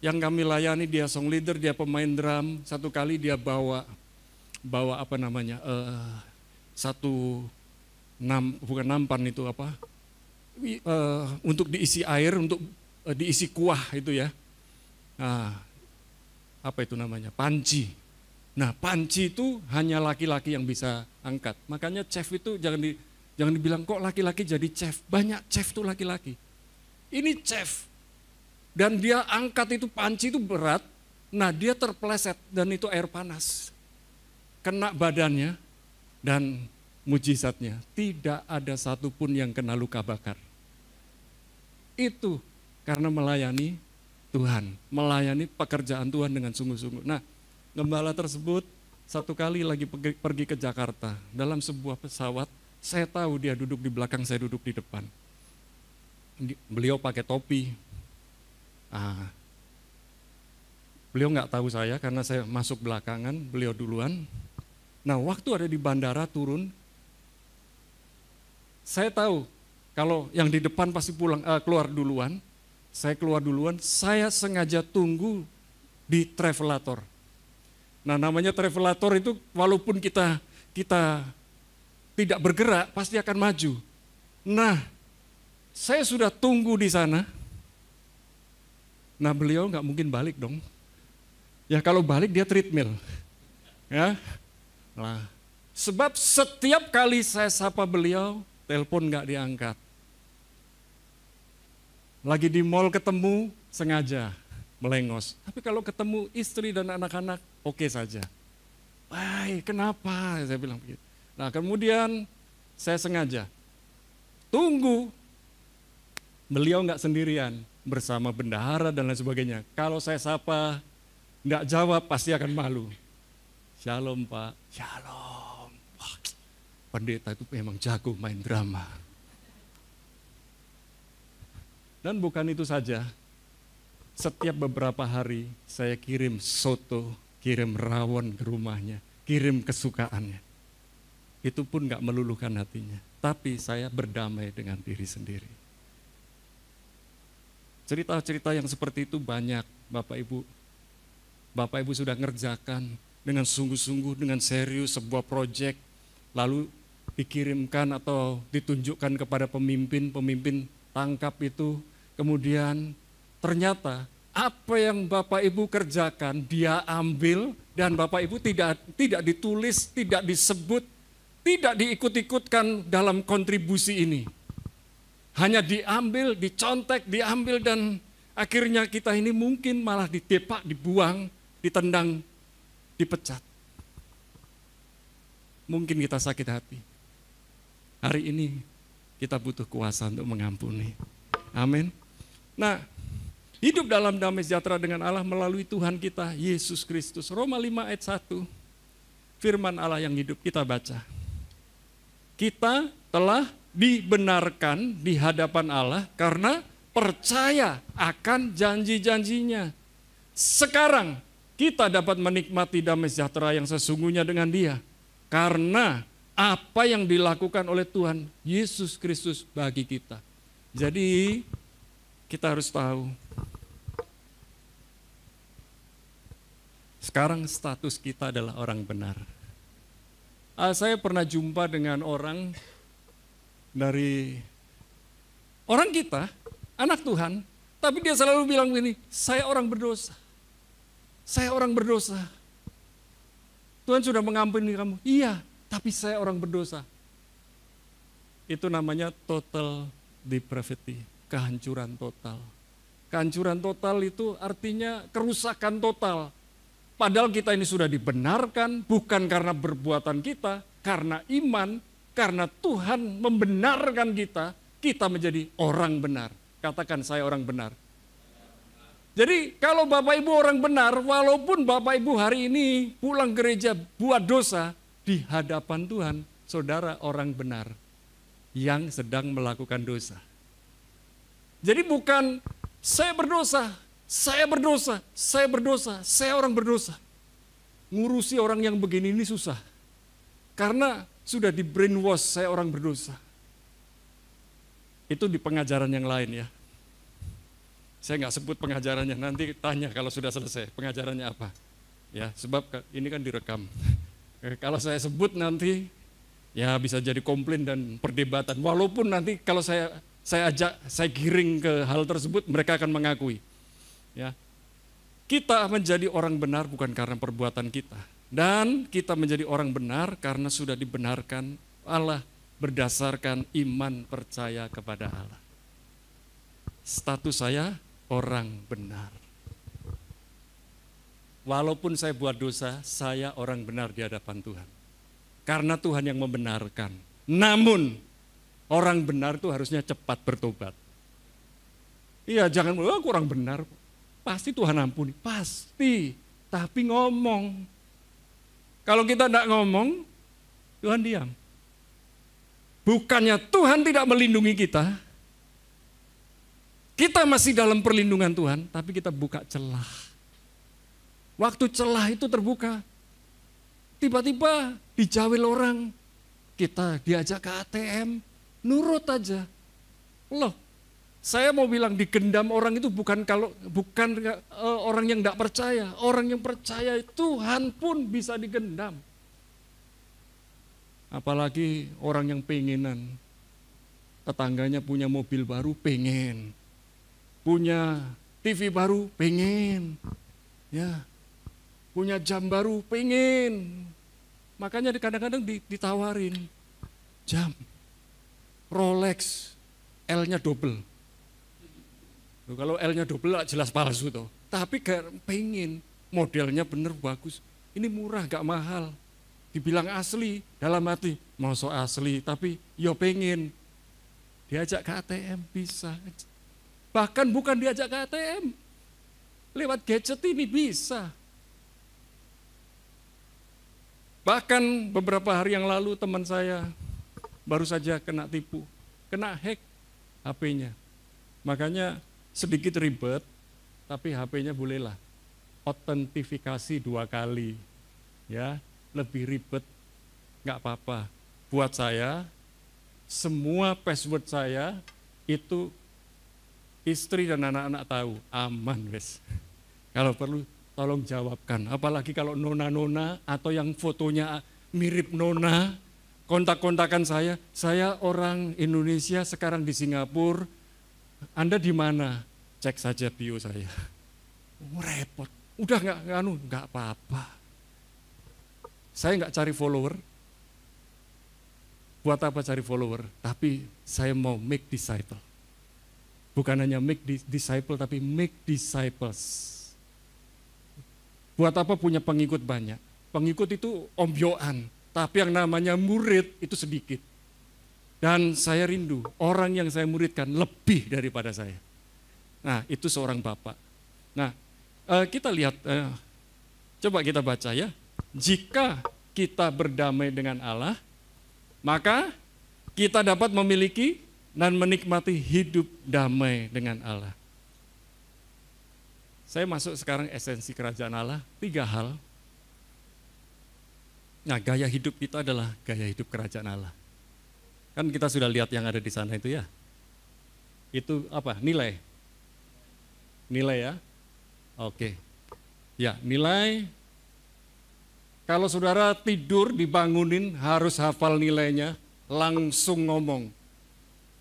yang kami layani, dia song leader, dia pemain drum. Satu kali dia bawa apa namanya, bukan nampan itu apa, untuk diisi air, untuk diisi kuah itu ya. Nah, apa itu namanya, panci. Nah panci itu hanya laki-laki yang bisa angkat. Makanya chef itu jangan dibilang kok laki-laki jadi chef. Banyak chef itu laki-laki. Ini chef. Dan dia angkat itu panci itu berat. Nah dia terpeleset dan itu air panas. Kena badannya dan mujizatnya. Tidak ada satupun yang kena luka bakar. Itu karena melayani Tuhan. Melayani pekerjaan Tuhan dengan sungguh-sungguh. Nah gembala tersebut satu kali lagi pergi ke Jakarta. Dalam sebuah pesawat, saya tahu dia duduk di belakang, saya duduk di depan. Beliau pakai topi. Beliau nggak tahu saya karena saya masuk belakangan, beliau duluan. Nah waktu ada di bandara turun, saya tahu kalau yang di depan pasti keluar duluan. Saya keluar duluan, saya sengaja tunggu di travelator. Nah namanya travelator itu walaupun kita tidak bergerak pasti akan maju. Nah saya sudah tunggu di sana. Nah beliau nggak mungkin balik dong. Ya kalau balik dia treadmill. Ya. Nah, sebab setiap kali saya sapa beliau, telepon nggak diangkat. Lagi di mall ketemu, sengaja melengos. Tapi kalau ketemu istri dan anak-anak, oke saja. Kenapa? Saya bilang begitu. Nah kemudian saya sengaja tunggu beliau nggak sendirian bersama bendahara dan lain sebagainya. Kalau saya sapa nggak jawab pasti akan malu. Shalom Pak, shalom. Wah, pendeta itu memang jago main drama. Dan bukan itu saja, setiap beberapa hari saya kirim soto, kirim rawon ke rumahnya, kirim kesukaannya. Itu pun gak meluluhkan hatinya, tapi saya berdamai dengan diri sendiri. Cerita-cerita yang seperti itu banyak, Bapak Ibu. Bapak Ibu sudah ngerjakan dengan sungguh-sungguh, dengan serius sebuah proyek, lalu dikirimkan atau ditunjukkan kepada pemimpin tangkap itu. Kemudian ternyata apa yang Bapak Ibu kerjakan dia ambil dan Bapak Ibu tidak ditulis, tidak disebut, tidak diikut-ikutkan dalam kontribusi ini. Hanya diambil, dicontek, diambil dan akhirnya kita ini mungkin malah ditepak, dibuang, ditendang, dipecat. Mungkin kita sakit hati. Hari ini kita butuh kuasa untuk mengampuni. Amin. Nah, hidup dalam damai sejahtera dengan Allah melalui Tuhan kita, Yesus Kristus. Roma 5 ayat 1, firman Allah yang hidup kita baca. Kita telah dibenarkan di hadapan Allah karena percaya akan janji-janjinya. Sekarang kita dapat menikmati damai sejahtera yang sesungguhnya dengan Dia. Karena apa yang dilakukan oleh Tuhan Yesus Kristus bagi kita. Jadi kita harus tahu, sekarang status kita adalah orang benar. Saya pernah jumpa dengan orang dari orang kita, anak Tuhan, tapi dia selalu bilang begini, saya orang berdosa. Saya orang berdosa. Tuhan sudah mengampuni kamu. Iya, tapi saya orang berdosa. Itu namanya total depravity, kehancuran total. Kehancuran total itu artinya kerusakan total. Padahal kita ini sudah dibenarkan bukan karena perbuatan kita, karena iman, karena Tuhan membenarkan kita, kita menjadi orang benar. Katakan saya orang benar. Jadi kalau Bapak Ibu orang benar, walaupun Bapak Ibu hari ini pulang gereja buat dosa, di hadapan Tuhan, saudara orang benar yang sedang melakukan dosa. Jadi bukan saya berdosa, saya berdosa, saya berdosa, saya orang berdosa. Ngurusi orang yang begini ini susah. Karena sudah di brainwash saya orang berdosa. Itu di pengajaran yang lain ya. Saya nggak sebut pengajarannya, nanti tanya kalau sudah selesai, pengajarannya apa. Ya, sebab ini kan direkam. Kalau saya sebut nanti, ya bisa jadi komplain dan perdebatan. Walaupun nanti kalau saya giring ke hal tersebut, mereka akan mengakui. Ya, kita menjadi orang benar bukan karena perbuatan kita. Dan kita menjadi orang benar karena sudah dibenarkan Allah berdasarkan iman percaya kepada Allah. Status saya orang benar. Walaupun saya buat dosa, saya orang benar di hadapan Tuhan. Karena Tuhan yang membenarkan. Namun, orang benar itu harusnya cepat bertobat. Iya, jangan, aku orang benar. Pasti Tuhan ampuni, pasti. Tapi ngomong. Kalau kita tidak ngomong, Tuhan diam. Bukannya Tuhan tidak melindungi kita. Kita masih dalam perlindungan Tuhan, tapi kita buka celah. Waktu celah itu terbuka, tiba-tiba dijawil orang, kita diajak ke ATM, nurut aja. Loh, saya mau bilang digendam orang itu bukan orang yang tidak percaya. Orang yang percaya Tuhan pun bisa digendam. Apalagi orang yang pengenan. Tetangganya punya mobil baru, pengen. Punya TV baru, pengen. Ya, punya jam baru, pengen. Makanya kadang-kadang ditawarin jam Rolex, L-nya double. Kalau L-nya double jelas palsu tuh. Tapi pengen, modelnya bener bagus. Ini murah, gak mahal. dibilang asli, dalam hati, mau so asli, tapi yo pengen. Diajak ke ATM bisa. Bahkan bukan diajak ke ATM, lewat gadget ini bisa. Bahkan beberapa hari yang lalu teman saya baru saja kena tipu, kena hack HP-nya. Makanya sedikit ribet, tapi HP-nya bolehlah autentifikasi 2 kali. Ya, lebih ribet, nggak apa-apa. Buat saya, semua password saya itu istri dan anak-anak tahu, aman wes. Kalau perlu tolong jawabkan, apalagi kalau nona-nona atau yang fotonya mirip nona, kontak-kontakan saya orang Indonesia sekarang di Singapura, Anda di mana? Cek saja bio saya. Repot, udah nggak apa-apa. Saya nggak cari follower, buat apa cari follower? Tapi saya mau make disciple. Bukan hanya make disciple, tapi make disciples. Buat apa punya pengikut banyak? Pengikut itu ombyoan, tapi yang namanya murid itu sedikit. Dan saya rindu, orang yang saya muridkan lebih daripada saya. Nah, itu seorang bapak. Nah, kita lihat, coba kita baca ya. Jika kita berdamai dengan Allah, maka kita dapat memiliki dan menikmati hidup damai dengan Allah. Saya masuk sekarang esensi kerajaan Allah, 3 hal. Nah, gaya hidup itu adalah gaya hidup kerajaan Allah. Kan kita sudah lihat yang ada di sana itu ya. Itu apa? Nilai. Nilai ya. Oke. Ya, nilai. Kalau saudara tidur dibangunin harus hafal nilainya, langsung ngomong.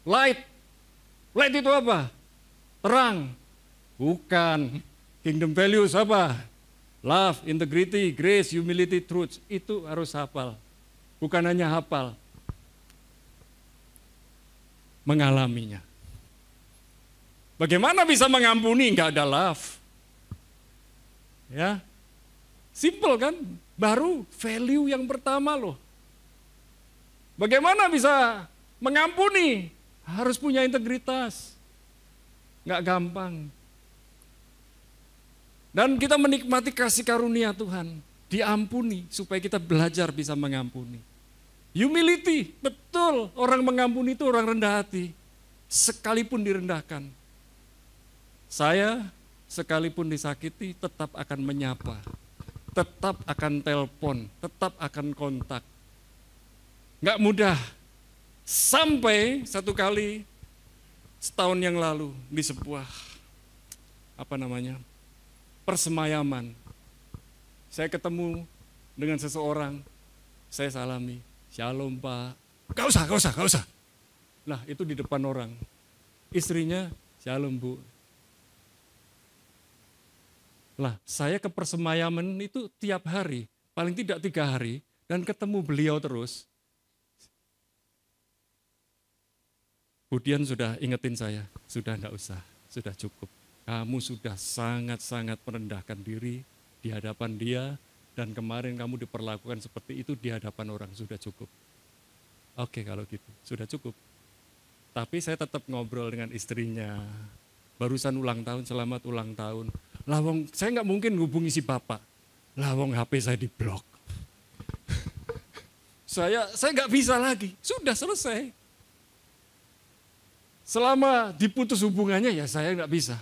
Light. Light itu apa? Terang. Bukan. Kingdom values apa? Love, integrity, grace, humility, truth. Itu harus hafal. Bukan hanya hafal. Mengalaminya. Bagaimana bisa mengampuni? Enggak ada love. Ya. Simple kan? Baru value yang pertama loh. Bagaimana bisa mengampuni? Harus punya integritas. Enggak gampang. Dan kita menikmati kasih karunia Tuhan, diampuni supaya kita belajar bisa mengampuni. Humility, betul, orang mengampuni itu orang rendah hati, sekalipun direndahkan. Saya sekalipun disakiti tetap akan menyapa, tetap akan telepon, tetap akan kontak. Nggak mudah, sampai satu kali setahun yang lalu di sebuah persemayaman. Saya ketemu dengan seseorang, saya salami, shalom Pak. Gak usah. Nah itu di depan orang. Istrinya, shalom Bu. Lah saya ke persemayaman itu tiap hari, paling tidak 3 hari, dan ketemu beliau terus. Kemudian sudah ingetin saya, sudah enggak usah, sudah cukup. Kamu sudah sangat-sangat merendahkan diri di hadapan dia, dan kemarin kamu diperlakukan seperti itu di hadapan orang, sudah cukup. Oke kalau gitu, sudah cukup. Tapi saya tetap ngobrol dengan istrinya, barusan ulang tahun, selamat ulang tahun. Lawong, saya nggak mungkin hubungi si bapak, lawong HP saya diblok. saya nggak bisa lagi, sudah selesai. Selama diputus hubungannya ya saya nggak bisa.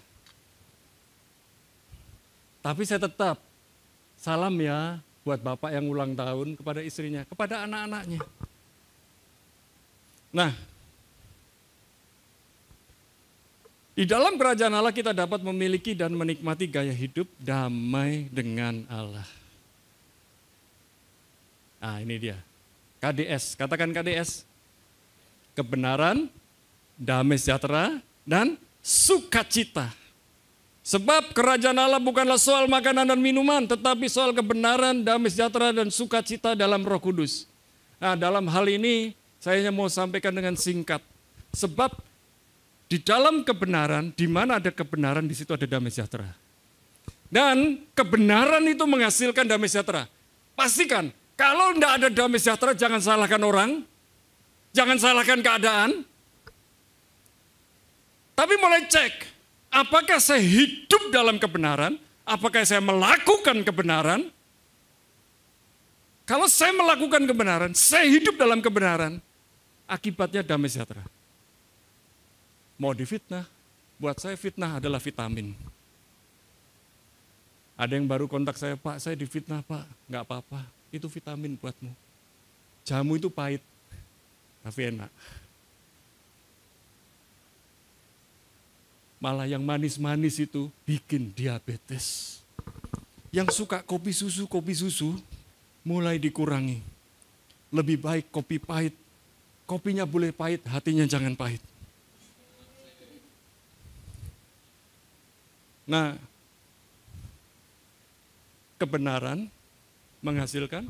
Tapi saya tetap salam ya buat bapak yang ulang tahun, kepada istrinya, kepada anak-anaknya. Nah, di dalam kerajaan Allah kita dapat memiliki dan menikmati gaya hidup damai dengan Allah. Nah ini dia, KDS, katakan KDS. Kebenaran, damai sejahtera, dan sukacita. Sebab kerajaan Allah bukanlah soal makanan dan minuman, tetapi soal kebenaran, damai sejahtera, dan sukacita dalam Roh Kudus. Nah, dalam hal ini saya hanya mau sampaikan dengan singkat. Sebab di dalam kebenaran, di mana ada kebenaran, di situ ada damai sejahtera. Dan kebenaran itu menghasilkan damai sejahtera. Pastikan Kalau tidak ada damai sejahtera, jangan salahkan orang, jangan salahkan keadaan. Tapi mulai cek, apakah saya hidup dalam kebenaran, apakah saya melakukan kebenaran. Kalau saya melakukan kebenaran, saya hidup dalam kebenaran, akibatnya damai sejahtera. Mau difitnah, buat saya fitnah adalah vitamin. Ada yang baru kontak saya, Pak, saya difitnah, Pak. Enggak apa-apa, itu vitamin buatmu. Jamu itu pahit, tapi enak. Malah yang manis-manis itu bikin diabetes. Yang suka kopi susu, mulai dikurangi. Lebih baik kopi pahit. Kopinya boleh pahit, hatinya jangan pahit. Nah, kebenaran menghasilkan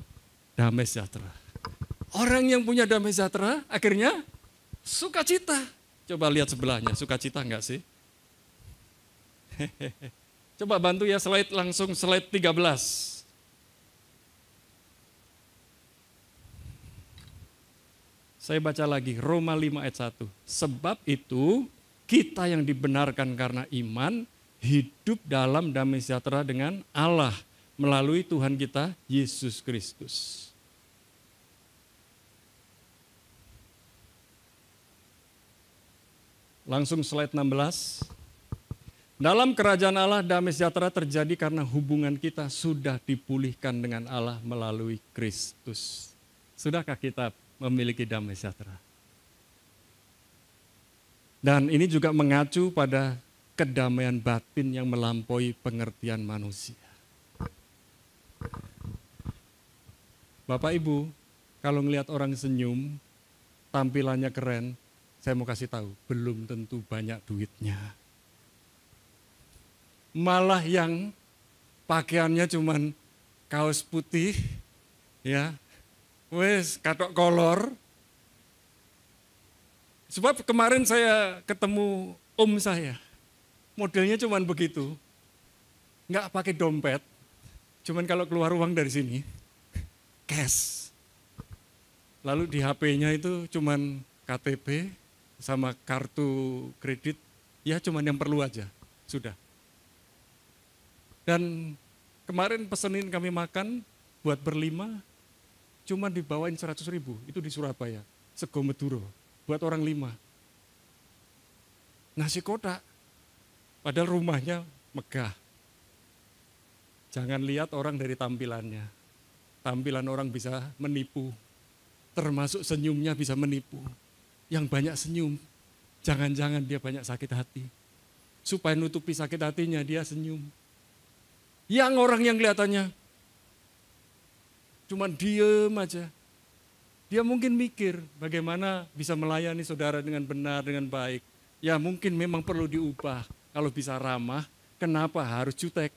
damai sejahtera. Orang yang punya damai sejahtera akhirnya sukacita. Coba lihat sebelahnya, sukacita enggak sih? Coba bantu ya langsung slide 13. Saya baca lagi Roma 5 ayat 1. Sebab itu kita yang dibenarkan karena iman hidup dalam damai sejahtera dengan Allah melalui Tuhan kita Yesus Kristus. Langsung slide 16. Dalam kerajaan Allah damai sejahtera terjadi karena hubungan kita sudah dipulihkan dengan Allah melalui Kristus. Sudahkah kita memiliki damai sejahtera? Dan ini juga mengacu pada kedamaian batin yang melampaui pengertian manusia. Bapak Ibu, kalau ngelihat orang senyum, tampilannya keren, saya mau kasih tahu, belum tentu banyak duitnya. Malah yang pakaiannya cuman kaos putih, ya, wes katok kolor. Sebab kemarin saya ketemu om saya, modelnya cuman begitu, nggak pakai dompet, cuman kalau keluar uang dari sini, cash. Lalu di HP-nya itu cuman KTP sama kartu kredit, ya cuman yang perlu aja, sudah. Dan kemarin pesenin kami makan buat berlima, cuman dibawain 100.000, itu di Surabaya, sego Meduro, buat orang 5. Nasi kotak, padahal rumahnya megah. Jangan lihat orang dari tampilannya. Tampilan orang bisa menipu, termasuk senyumnya bisa menipu. Yang banyak senyum, jangan-jangan dia banyak sakit hati. Supaya nutupi sakit hatinya dia senyum. Yang orang yang kelihatannya cuman diem aja, dia mungkin mikir bagaimana bisa melayani saudara dengan benar, dengan baik. Ya mungkin memang perlu diubah, kalau bisa ramah, kenapa harus jutek?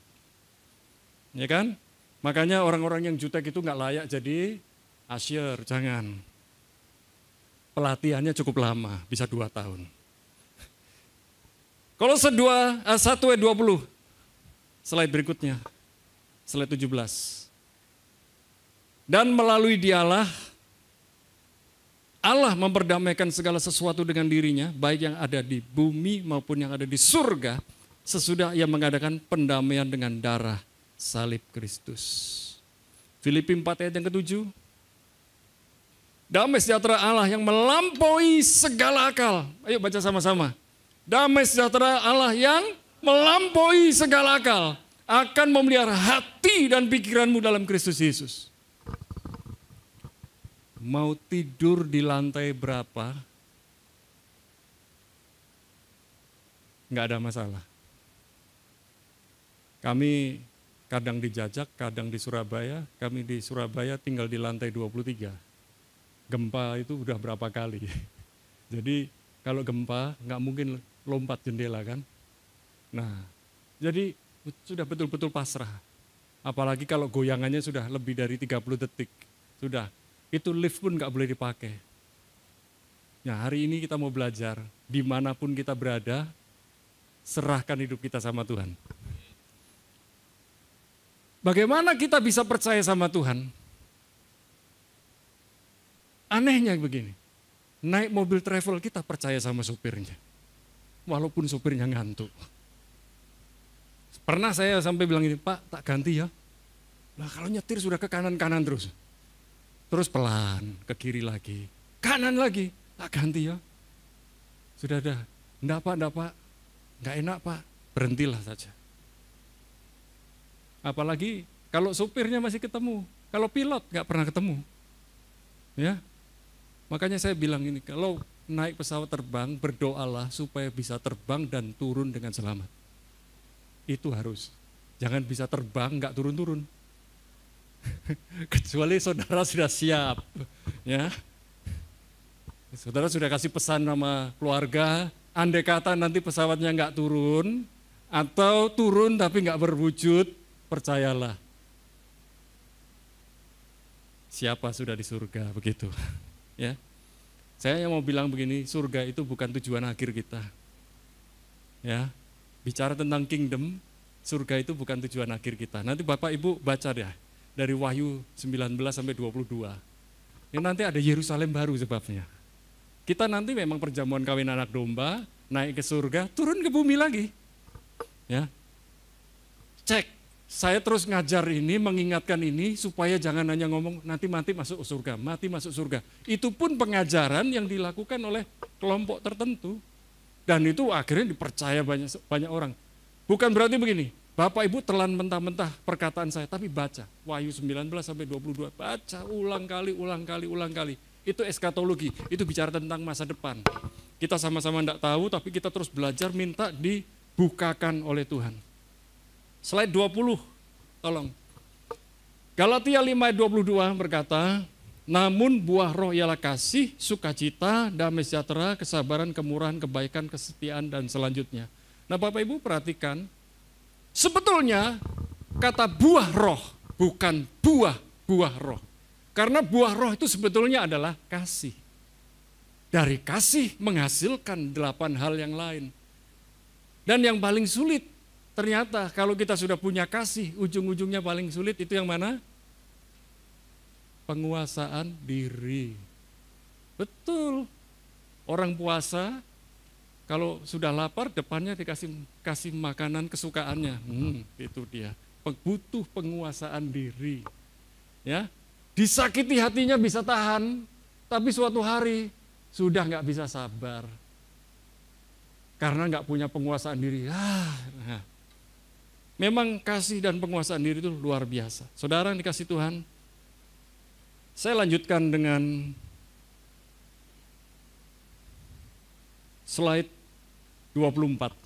Ya kan? Makanya orang-orang yang jutek itu nggak layak jadi usher, jangan. Pelatihannya cukup lama, bisa 2 tahun. Kolose 1 ayat 20, slide berikutnya, slide 17. Dan melalui dialah, Allah memperdamaikan segala sesuatu dengan dirinya, baik yang ada di bumi maupun yang ada di surga, sesudah ia mengadakan pendamaian dengan darah salib Kristus. Filipi 4 ayat yang ke-7. Damai sejahtera Allah yang melampaui segala akal. Ayo baca sama-sama. Damai sejahtera Allah yang melampaui segala akal akan memelihara hati dan pikiranmu dalam Kristus Yesus. Mau tidur di lantai berapa? Enggak ada masalah. Kami kadang di Jajak, kadang di Surabaya. Kami di Surabaya tinggal di lantai 23. Gempa itu udah berapa kali. Jadi kalau gempa nggak mungkin lompat jendela kan. Nah, jadi sudah betul-betul pasrah. Apalagi kalau goyangannya sudah lebih dari 30 detik. Sudah, itu lift pun nggak boleh dipakai. Nah, hari ini kita mau belajar, dimanapun kita berada, serahkan hidup kita sama Tuhan. Bagaimana kita bisa percaya sama Tuhan? Anehnya begini, naik mobil travel kita percaya sama supirnya. Walaupun supirnya ngantuk. Pernah saya sampai bilang ini, Pak tak ganti ya. Nah kalau nyetir sudah ke kanan-kanan terus. Terus pelan, ke kiri lagi. Kanan lagi, tak ganti ya. Sudah ada, enggak Pak, enggak enak Pak, berhentilah saja. Apalagi kalau supirnya masih ketemu, kalau pilot enggak pernah ketemu. Ya, makanya saya bilang ini, kalau naik pesawat terbang, berdoalah supaya bisa terbang dan turun dengan selamat. Itu harus, jangan bisa terbang enggak turun-turun. Kecuali saudara sudah siap, ya. Saudara sudah kasih pesan sama keluarga, andai kata nanti pesawatnya nggak turun, atau turun tapi nggak berwujud, percayalah. Siapa sudah di surga, begitu. Ya. Saya yang mau bilang begini, surga itu bukan tujuan akhir kita. Ya. Bicara tentang kingdom, surga itu bukan tujuan akhir kita. Nanti Bapak Ibu baca deh. Dari Wahyu 19 sampai 22. Ini nanti ada Yerusalem baru sebabnya. Kita nanti memang perjamuan kawin anak domba, naik ke surga, turun ke bumi lagi. Ya. Cek, saya terus ngajar ini, mengingatkan ini, supaya jangan hanya ngomong nanti mati masuk surga, mati masuk surga. Itu pun pengajaran yang dilakukan oleh kelompok tertentu. Dan itu akhirnya dipercaya banyak orang. Bukan berarti begini, Bapak Ibu telan mentah-mentah perkataan saya, tapi baca Wahyu 19 sampai 22, baca ulang kali. Itu eskatologi, itu bicara tentang masa depan. Kita sama-sama enggak tahu, tapi kita terus belajar minta dibukakan oleh Tuhan. Slide 20, tolong. Galatia 5 ayat 22 berkata, namun buah roh ialah kasih, sukacita, damai sejahtera, kesabaran, kemurahan, kebaikan, kesetiaan, dan selanjutnya. Nah Bapak Ibu perhatikan, sebetulnya kata buah roh bukan buah roh. Karena buah roh itu sebetulnya adalah kasih. Dari kasih menghasilkan 8 hal yang lain. Dan yang paling sulit ternyata kalau kita sudah punya kasih, ujung-ujungnya paling sulit itu yang mana? Penguasaan diri. Betul. Orang puasa kalau sudah lapar, depannya dikasih makanan kesukaannya. Itu dia. Butuh penguasaan diri. Ya, disakiti hatinya bisa tahan, tapi suatu hari sudah nggak bisa sabar. Karena nggak punya penguasaan diri. Memang kasih dan penguasaan diri itu luar biasa. Saudara yang dikasih Tuhan, saya lanjutkan dengan slide 24.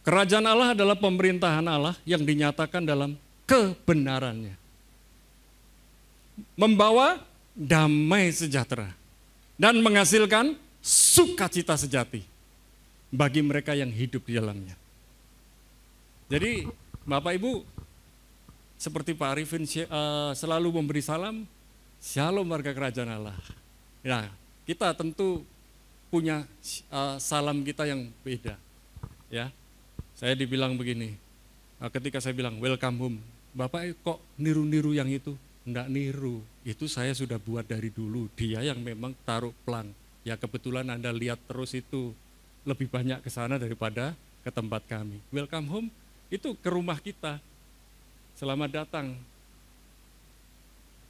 Kerajaan Allah adalah pemerintahan Allah yang dinyatakan dalam kebenarannya. Membawa damai sejahtera dan menghasilkan sukacita sejati bagi mereka yang hidup di dalamnya. Jadi Bapak Ibu, seperti Pak Arifin selalu memberi salam, shalom warga kerajaan Allah. Nah, kita tentu punya salam kita yang beda. Ya, saya dibilang begini, ketika saya bilang welcome home, Bapak kok niru-niru yang itu? Enggak niru, itu saya sudah buat dari dulu. Dia yang memang taruh plang. Ya kebetulan Anda lihat terus itu lebih banyak ke sana daripada ke tempat kami. Welcome home itu ke rumah kita. Selamat datang.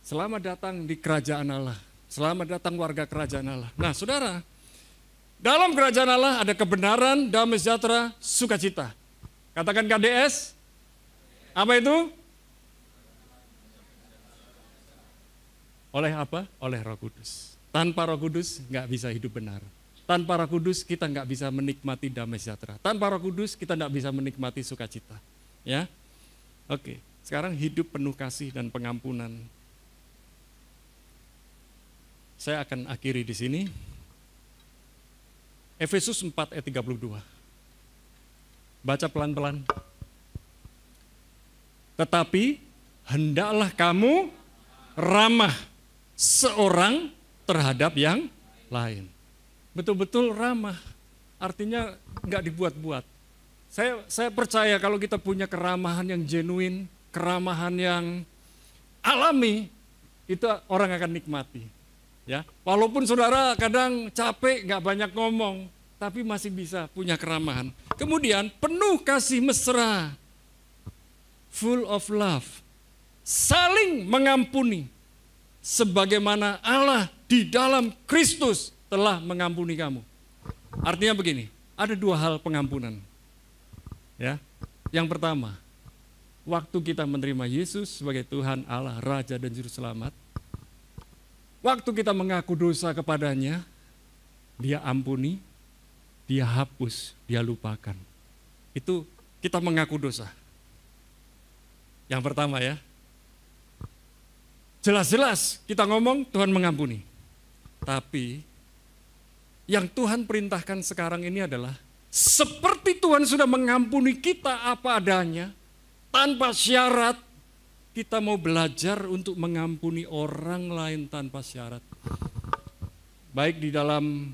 Selamat datang di kerajaan Allah. Selamat datang warga kerajaan Allah. Nah saudara, dalam kerajaan Allah ada kebenaran, damai sejahtera, sukacita. Katakan KDS. Apa itu? Oleh apa? Oleh Roh Kudus. Tanpa Roh Kudus nggak bisa hidup benar. Tanpa Roh Kudus kita nggak bisa menikmati damai sejahtera. Tanpa Roh Kudus kita nggak bisa menikmati sukacita. Ya, oke. Sekarang hidup penuh kasih dan pengampunan. Saya akan akhiri di sini. Efesus 4 ayat 32. Baca pelan-pelan. Tetapi hendaklah kamu ramah seorang terhadap yang lain. Betul-betul ramah. Artinya enggak dibuat-buat. Saya percaya kalau kita punya keramahan yang genuine, keramahan yang alami, itu orang akan nikmati. Ya, walaupun saudara kadang capek, nggak banyak ngomong, tapi masih bisa punya keramahan. Kemudian penuh kasih mesra, full of love, saling mengampuni, sebagaimana Allah di dalam Kristus telah mengampuni kamu. Artinya begini, ada dua hal pengampunan. Ya, yang pertama, waktu kita menerima Yesus sebagai Tuhan Allah, Raja dan Juru Selamat, waktu kita mengaku dosa kepadanya, Dia ampuni, Dia hapus, Dia lupakan. Itu kita mengaku dosa. Yang pertama ya, jelas-jelas kita ngomong Tuhan mengampuni. Tapi yang Tuhan perintahkan sekarang ini adalah seperti Tuhan sudah mengampuni kita apa adanya, tanpa syarat, kita mau belajar untuk mengampuni orang lain tanpa syarat. Baik di dalam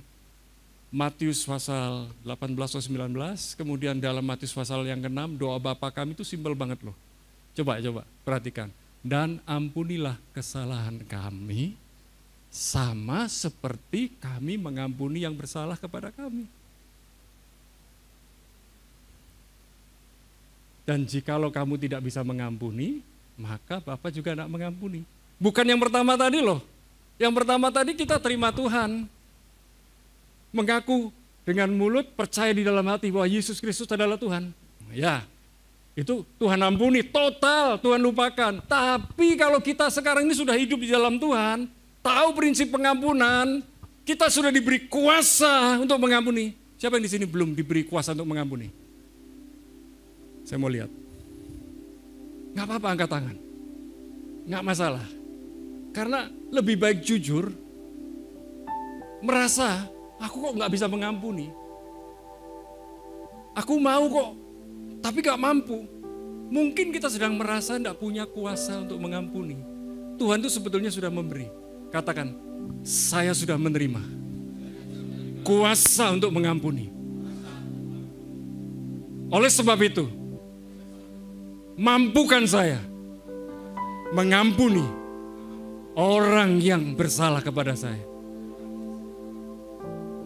Matius pasal 18-19, kemudian dalam Matius pasal yang ke-6, doa Bapa kami itu simpel banget loh. Coba perhatikan. Dan ampunilah kesalahan kami, sama seperti kami mengampuni yang bersalah kepada kami. Dan jikalau kamu tidak bisa mengampuni, maka Bapa juga tidak mengampuni. Bukan yang pertama tadi loh. Yang pertama tadi kita terima Tuhan. Mengaku dengan mulut, percaya di dalam hati bahwa Yesus Kristus adalah Tuhan. Ya, itu Tuhan ampuni, total Tuhan lupakan. Tapi kalau kita sekarang ini sudah hidup di dalam Tuhan, tahu prinsip pengampunan, kita sudah diberi kuasa untuk mengampuni. Siapa yang di sini belum diberi kuasa untuk mengampuni? Saya mau lihat. Nggak apa-apa angkat tangan. Nggak masalah. Karena lebih baik jujur, merasa aku kok nggak bisa mengampuni. Aku mau kok, tapi nggak mampu. Mungkin kita sedang merasa nggak punya kuasa untuk mengampuni. Tuhan itu sebetulnya sudah memberi. Katakan, saya sudah menerima kuasa untuk mengampuni. Oleh sebab itu, mampukan saya mengampuni orang yang bersalah kepada saya.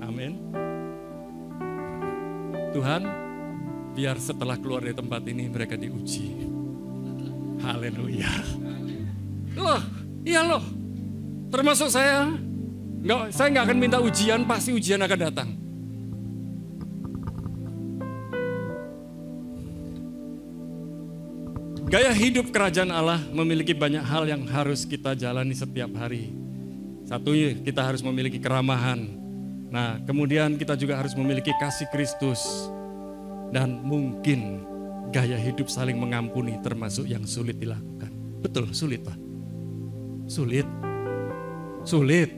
Amin. Tuhan, biar setelah keluar dari tempat ini mereka diuji. Haleluya. Loh, iya loh. Termasuk saya nggak akan minta ujian, pasti ujian akan datang. Gaya hidup kerajaan Allah memiliki banyak hal yang harus kita jalani setiap hari. Satunya, kita harus memiliki keramahan. Nah, kemudian kita juga harus memiliki kasih Kristus. Dan mungkin gaya hidup saling mengampuni termasuk yang sulit dilakukan. Betul, sulit Pak. Sulit. Sulit.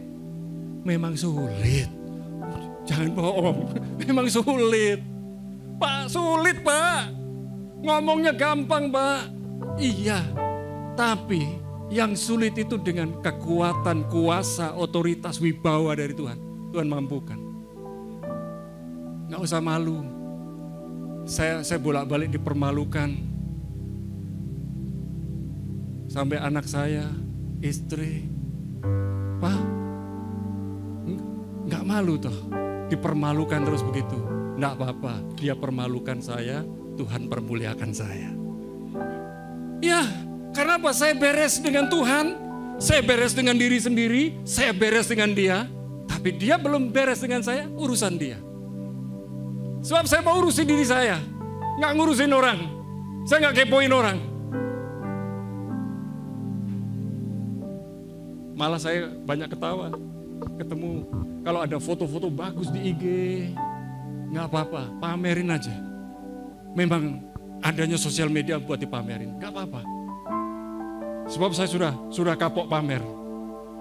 Memang sulit. Jangan bohong. Memang sulit. Pak, sulit Pak. Ngomongnya gampang Pak. Iya, tapi yang sulit itu dengan kekuatan, kuasa, otoritas, wibawa dari Tuhan. Tuhan mampukan. Nggak usah malu. Saya bolak-balik dipermalukan. Sampai anak saya, istri, Pak, nggak malu toh. Dipermalukan terus begitu. Nggak apa-apa, dia permalukan saya, Tuhan permuliakan saya. Ya, karena apa? Saya beres dengan Tuhan, saya beres dengan diri sendiri, saya beres dengan dia, tapi dia belum beres dengan saya, urusan dia. Sebab saya mau urusin diri saya, nggak ngurusin orang, saya nggak kepoin orang. Malah saya banyak ketawa, ketemu kalau ada foto-foto bagus di IG, nggak apa-apa, pamerin aja. Memang adanya sosial media buat dipamerin, gak apa-apa. Sebab saya sudah kapok pamer.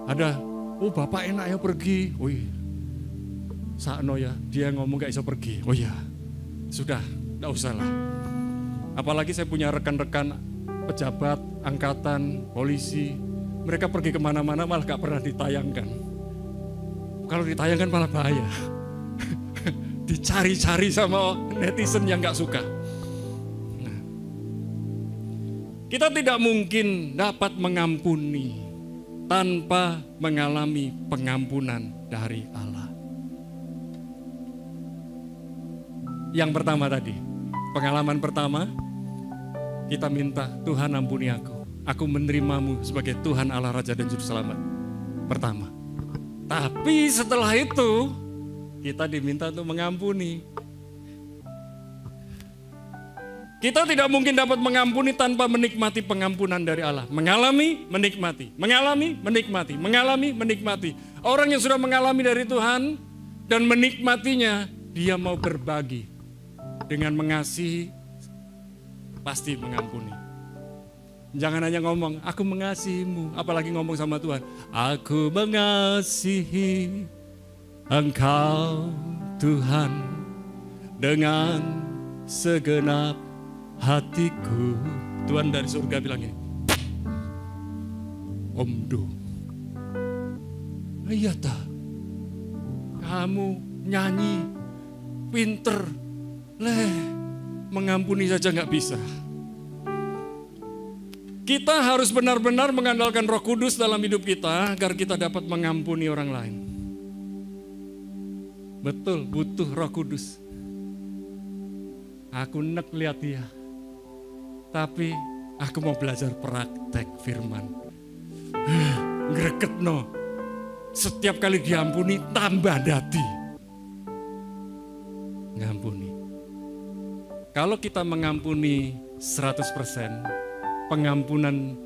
Ada, oh bapak enak ya pergi. Wih, sakno ya, dia ngomong gak bisa pergi. Oh ya, sudah, gak usah lah. Apalagi saya punya rekan-rekan pejabat, angkatan, polisi. Mereka pergi kemana-mana malah gak pernah ditayangkan. Kalau ditayangkan malah bahaya. Dicari-cari sama netizen yang gak suka. Kita tidak mungkin dapat mengampuni tanpa mengalami pengampunan dari Allah. Yang pertama tadi, pengalaman pertama, kita minta, Tuhan ampuni aku. Aku menerimamu sebagai Tuhan Allah Raja dan Juru Selamat. Pertama. Tapi setelah itu, kita diminta untuk mengampuni. Kita tidak mungkin dapat mengampuni tanpa menikmati pengampunan dari Allah. Mengalami, menikmati. Mengalami, menikmati. Mengalami, menikmati. Orang yang sudah mengalami dari Tuhan dan menikmatinya, dia mau berbagi. Dengan mengasihi, pasti mengampuni. Jangan hanya ngomong, aku mengasihimu. Apalagi ngomong sama Tuhan. Aku mengasihi Engkau Tuhan dengan segenap hatiku. Tuhan dari surga bilang ini, Omdo, iya ta, kamu nyanyi pinter, mengampuni saja gak bisa. Kita harus benar-benar mengandalkan Roh Kudus dalam hidup kita agar kita dapat mengampuni orang lain. Betul, butuh Roh Kudus. Aku nek lihat dia, tapi aku mau belajar praktek firman. Greget no, setiap kali diampuni tambah dadi. Ngampuni. Kalau kita mengampuni 100%, pengampunan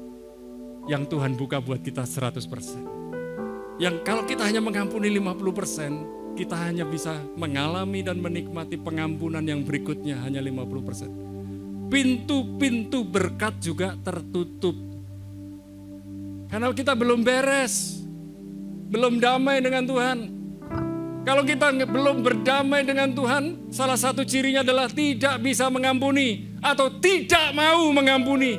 yang Tuhan buka buat kita 100%. Yang kalau kita hanya mengampuni 50%, kita hanya bisa mengalami dan menikmati pengampunan yang berikutnya hanya 50%. Pintu-pintu berkat juga tertutup. Karena kita belum beres, belum damai dengan Tuhan. Kalau kita belum berdamai dengan Tuhan, salah satu cirinya adalah tidak bisa mengampuni atau tidak mau mengampuni.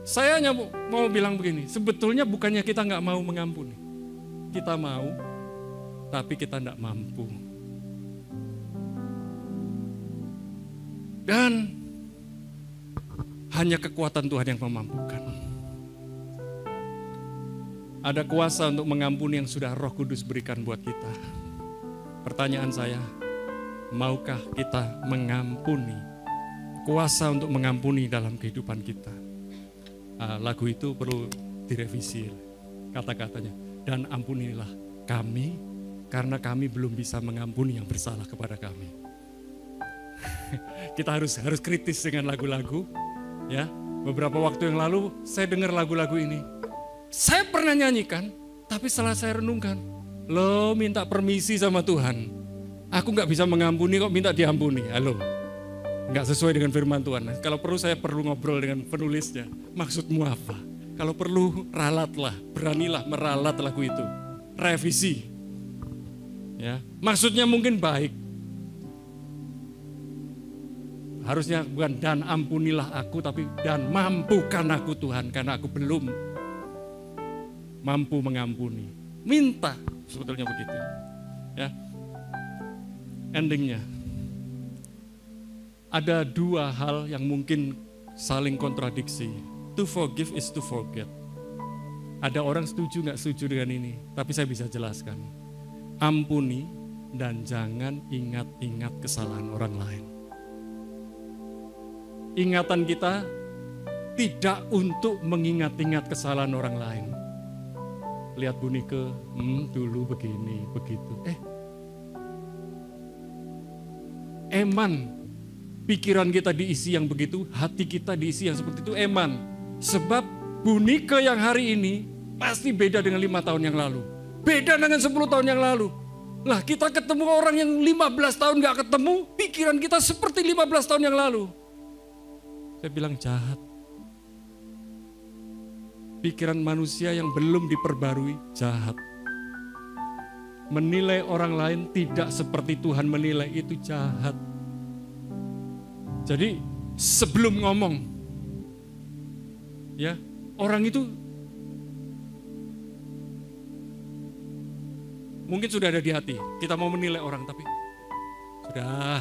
Saya hanya mau bilang begini, sebetulnya bukannya kita nggak mau mengampuni. Kita mau, tapi kita nggak mampu. Dan hanya kekuatan Tuhan yang memampukan. Ada kuasa untuk mengampuni yang sudah Roh Kudus berikan buat kita. Pertanyaan saya, maukah kita mengampuni? Kuasa untuk mengampuni dalam kehidupan kita. Lagu itu perlu direvisi kata-katanya. Dan ampunilah kami karena kami belum bisa mengampuni yang bersalah kepada kami. Kita harus kritis dengan lagu-lagu. Ya, beberapa waktu yang lalu saya dengar lagu-lagu ini. Saya pernah nyanyikan, tapi setelah saya renungkan, lo minta permisi sama Tuhan. Aku nggak bisa mengampuni kok minta diampuni. Halo. Nggak sesuai dengan firman Tuhan. Kalau perlu saya perlu ngobrol dengan penulisnya. Maksudmu apa? Kalau perlu ralatlah, beranilah meralat lagu itu. Revisi. Ya, maksudnya mungkin baik. Harusnya bukan dan ampunilah aku, tapi dan mampukan aku Tuhan karena aku belum mampu mengampuni. Minta, sebetulnya begitu. Ya. Endingnya. Ada dua hal yang mungkin saling kontradiksi. To forgive is to forget. Ada orang setuju nggak setuju dengan ini, tapi saya bisa jelaskan. Ampuni dan jangan ingat-ingat kesalahan orang lain. Ingatan kita tidak untuk mengingat-ingat kesalahan orang lain. Lihat Bunike, dulu begini, begitu. Eman. Pikiran kita diisi yang begitu, hati kita diisi yang seperti itu, eman. Sebab Bunike yang hari ini pasti beda dengan 5 tahun yang lalu. Beda dengan 10 tahun yang lalu. Lah kita ketemu orang yang 15 tahun gak ketemu, pikiran kita seperti 15 tahun yang lalu. Saya bilang jahat. Pikiran manusia yang belum diperbarui, jahat. Menilai orang lain tidak seperti Tuhan menilai, itu jahat. Jadi sebelum ngomong, ya orang itu mungkin sudah ada di hati. Kita mau menilai orang tapi sudah.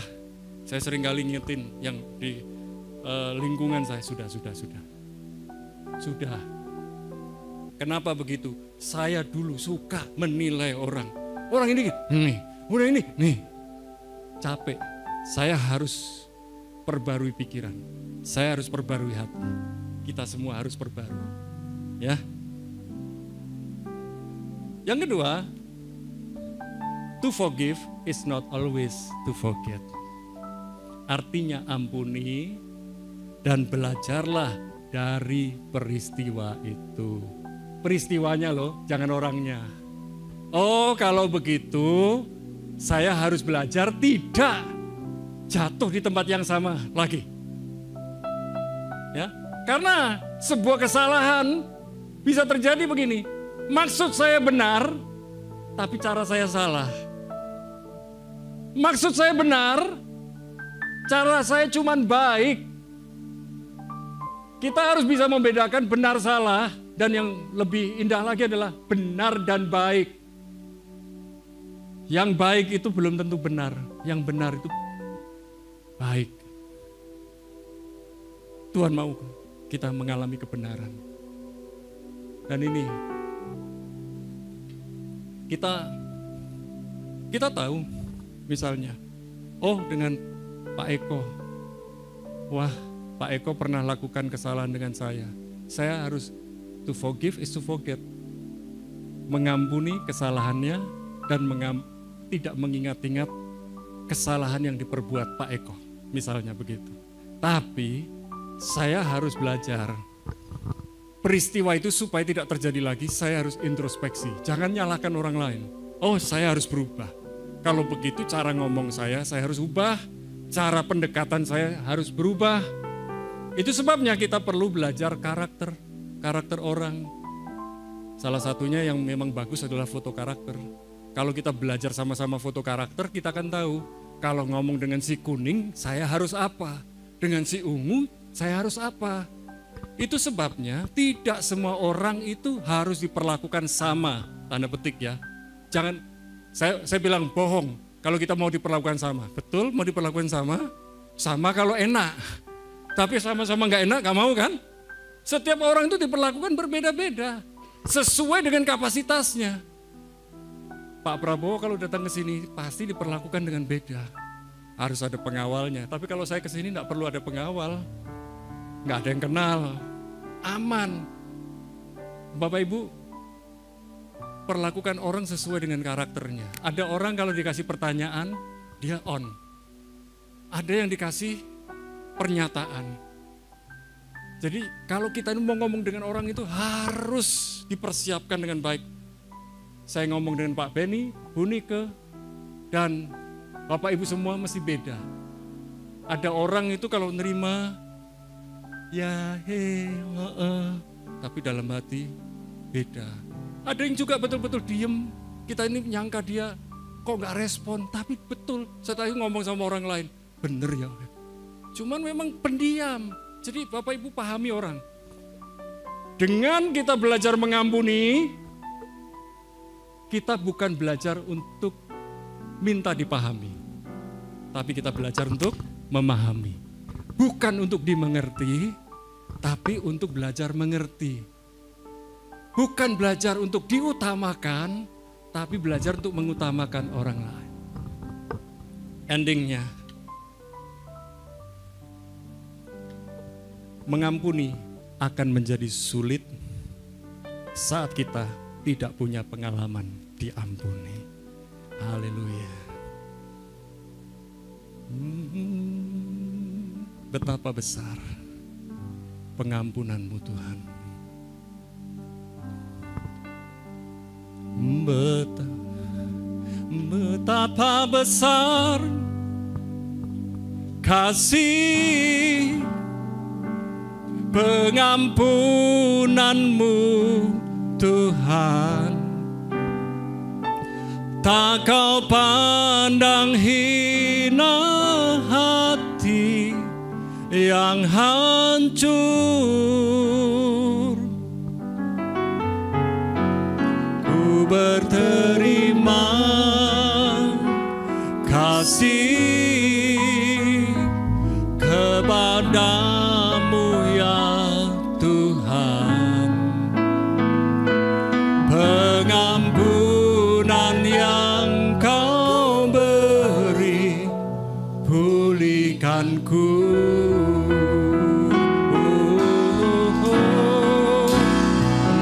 Saya sering kali ngingetin yang di lingkungan saya sudah. Sudah. Kenapa begitu? Saya dulu suka menilai orang. Orang ini nih, orang ini nih. Capek. Saya harus perbarui pikiran. Saya harus perbarui hati. Kita semua harus perbarui. Ya. Yang kedua, to forgive is not always to forget. Artinya ampuni dan belajarlah dari peristiwa itu. Peristiwanya loh, jangan orangnya. Oh, kalau begitu saya harus belajar tidak jatuh di tempat yang sama lagi. Ya, karena sebuah kesalahan bisa terjadi begini. Maksud saya benar, tapi cara saya salah. Maksud saya benar, cara saya cuman baik. Kita harus bisa membedakan benar salah, dan yang lebih indah lagi adalah benar dan baik. Yang baik itu belum tentu benar, yang benar itu baik. Tuhan mau kita mengalami kebenaran. Dan ini kita tahu, misalnya, oh dengan Pak Eko, wah Pak Eko pernah lakukan kesalahan dengan saya. Saya harus to forgive is to forget. Mengampuni kesalahannya dan tidak mengingat-ingat kesalahan yang diperbuat Pak Eko. Misalnya begitu. Tapi saya harus belajar. Peristiwa itu supaya tidak terjadi lagi, saya harus introspeksi. Jangan nyalahkan orang lain. Oh, saya harus berubah. Kalau begitu cara ngomong saya harus ubah. Cara pendekatan saya harus berubah. Itu sebabnya kita perlu belajar karakter orang. Salah satunya yang memang bagus adalah foto karakter. Kalau kita belajar sama-sama foto karakter, kita akan tahu. Kalau ngomong dengan si kuning, saya harus apa? Dengan si ungu, saya harus apa? Itu sebabnya tidak semua orang itu harus diperlakukan sama, tanda petik ya. Jangan, saya bilang bohong kalau kita mau diperlakukan sama. Betul mau diperlakukan sama? Sama kalau enak. Tapi sama-sama gak enak, gak mau kan? Setiap orang itu diperlakukan berbeda-beda. Sesuai dengan kapasitasnya. Pak Prabowo kalau datang ke sini pasti diperlakukan dengan beda. Harus ada pengawalnya. Tapi kalau saya ke sini gak perlu ada pengawal. Gak ada yang kenal. Aman. Bapak Ibu, perlakukan orang sesuai dengan karakternya. Ada orang kalau dikasih pertanyaan, dia on. Ada yang dikasih pernyataan. Jadi kalau kita mau ngomong dengan orang itu harus dipersiapkan dengan baik. Saya ngomong dengan Pak Benny, Bu Nike, dan Bapak Ibu semua mesti beda. Ada orang itu kalau nerima, ya tapi dalam hati beda. Ada yang juga betul-betul diem, kita ini nyangka dia kok gak respon, tapi betul setelah itu ngomong sama orang lain, bener ya. Cuman memang pendiam, jadi Bapak Ibu pahami orang. Dengan kita belajar mengampuni, kita bukan belajar untuk minta dipahami, tapi kita belajar untuk memahami. Bukan untuk dimengerti, tapi untuk belajar mengerti. Bukan belajar untuk diutamakan, tapi belajar untuk mengutamakan orang lain. Endingnya, mengampuni akan menjadi sulit saat kita tidak punya pengalaman diampuni. Haleluya. Betapa besar pengampunanmu Tuhan. Betapa besar kasih pengampunanmu Tuhan. Tak kau pandang hina hati yang hancur. Ku berterima kasih kepadamu ya Tuhan. pengampunan yang Kau beri, pulihkanku.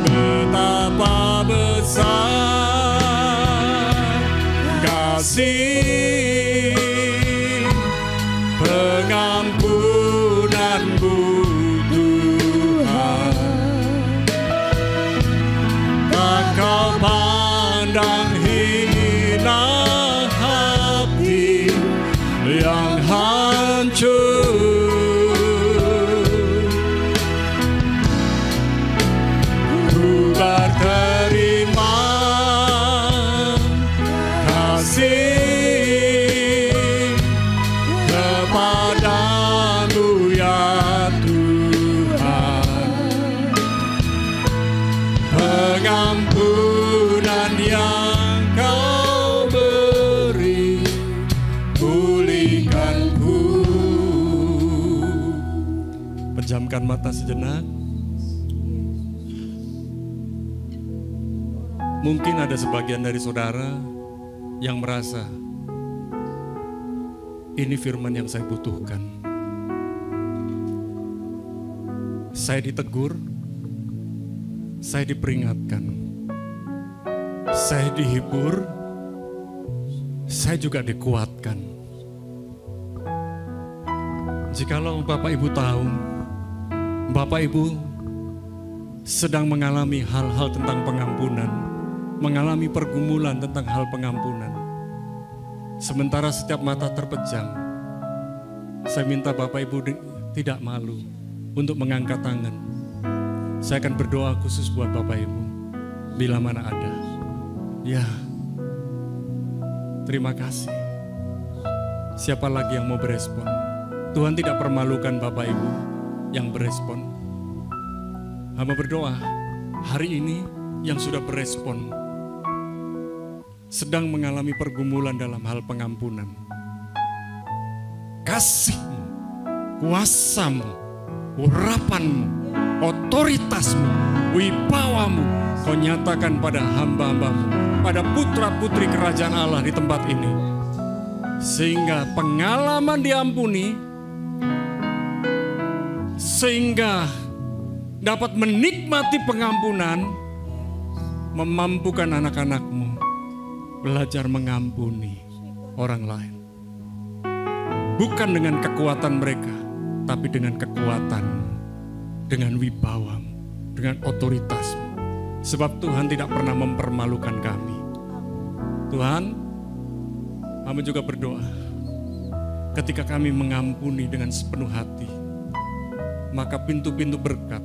Betapa besar kasih pengampunan-Mu Tuhan. Tak Kau pandang hina hati yang hancur. Ku berterima kasih kepadamu ya Tuhan. Pengampunan yang Kau beri, pulihkanku. Pejamkan mata sejenak. Mungkin ada sebagian dari saudara yang merasa ini firman yang saya butuhkan. Saya ditegur, saya diperingatkan, saya dihibur, saya juga dikuatkan. Jikalau Bapak Ibu tahu, Bapak Ibu sedang mengalami hal-hal tentang pengampunan, mengalami pergumulan tentang hal pengampunan, sementara setiap mata terpejam, saya minta Bapak Ibu tidak malu untuk mengangkat tangan. Saya akan berdoa khusus buat Bapak Ibu, bila mana ada. Ya, terima kasih. Siapa lagi yang mau berespon? Tuhan tidak permalukan Bapak Ibu yang berespon. Hamba berdoa, hari ini yang sudah berespon, sedang mengalami pergumulan dalam hal pengampunan. Kasih-Mu, kuasa-Mu, urapan-Mu, otoritas-Mu, wibawa-Mu, Kau nyatakan pada hamba-hamba-Mu, pada putra-putri kerajaan Allah di tempat ini. Sehingga pengalaman diampuni, sehingga dapat menikmati pengampunan, memampukan anak-anak-Mu belajar mengampuni orang lain. Bukan dengan kekuatan mereka, tapi dengan kekuatan, dengan wibawa-Mu, dengan otoritas-Mu. Sebab Tuhan tidak pernah mempermalukan kami. Tuhan, kami juga berdoa, ketika kami mengampuni dengan sepenuh hati, maka pintu-pintu berkat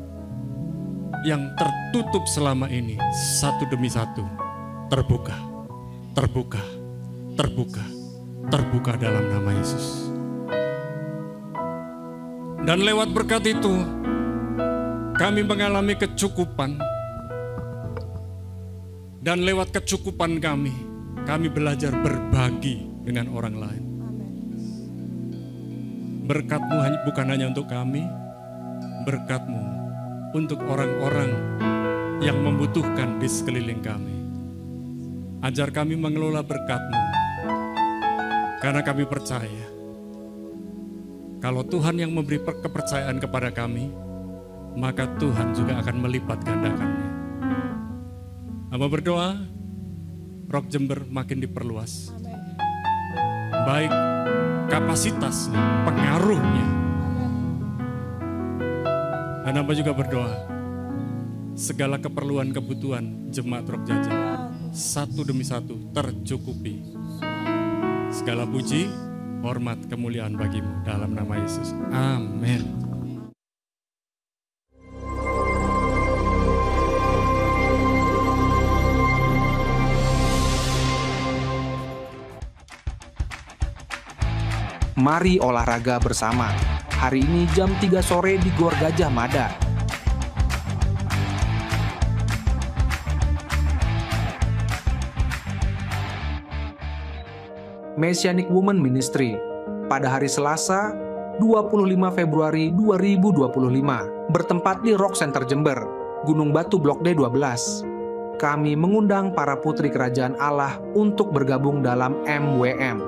yang tertutup selama ini, satu demi satu, terbuka. Terbuka, terbuka, terbuka dalam nama Yesus. Dan lewat berkat itu, kami mengalami kecukupan. Dan lewat kecukupan kami belajar berbagi dengan orang lain. Berkat-Mu bukan hanya untuk kami, berkat-Mu untuk orang-orang yang membutuhkan di sekeliling kami. Ajar kami mengelola berkat-Mu, karena kami percaya kalau Tuhan yang memberi kepercayaan kepada kami, maka Tuhan juga akan melipat gandakannya. Hamba berdoa, Rock Jember makin diperluas, baik kapasitasnya, pengaruhnya. Dan hamba juga berdoa, segala keperluan kebutuhan jemaat Rock Jajah satu demi satu tercukupi. Segala puji, hormat, kemuliaan bagi-Mu dalam nama Yesus. Amin. Mari olahraga bersama. Hari ini jam 3 sore di Gor Gajah Mada. Messianic Women Ministry pada hari Selasa 25 Februari 2025 bertempat di Rock Center Jember, Gunung Batu Blok D 12. kami mengundang para putri kerajaan Allah untuk bergabung dalam MWM.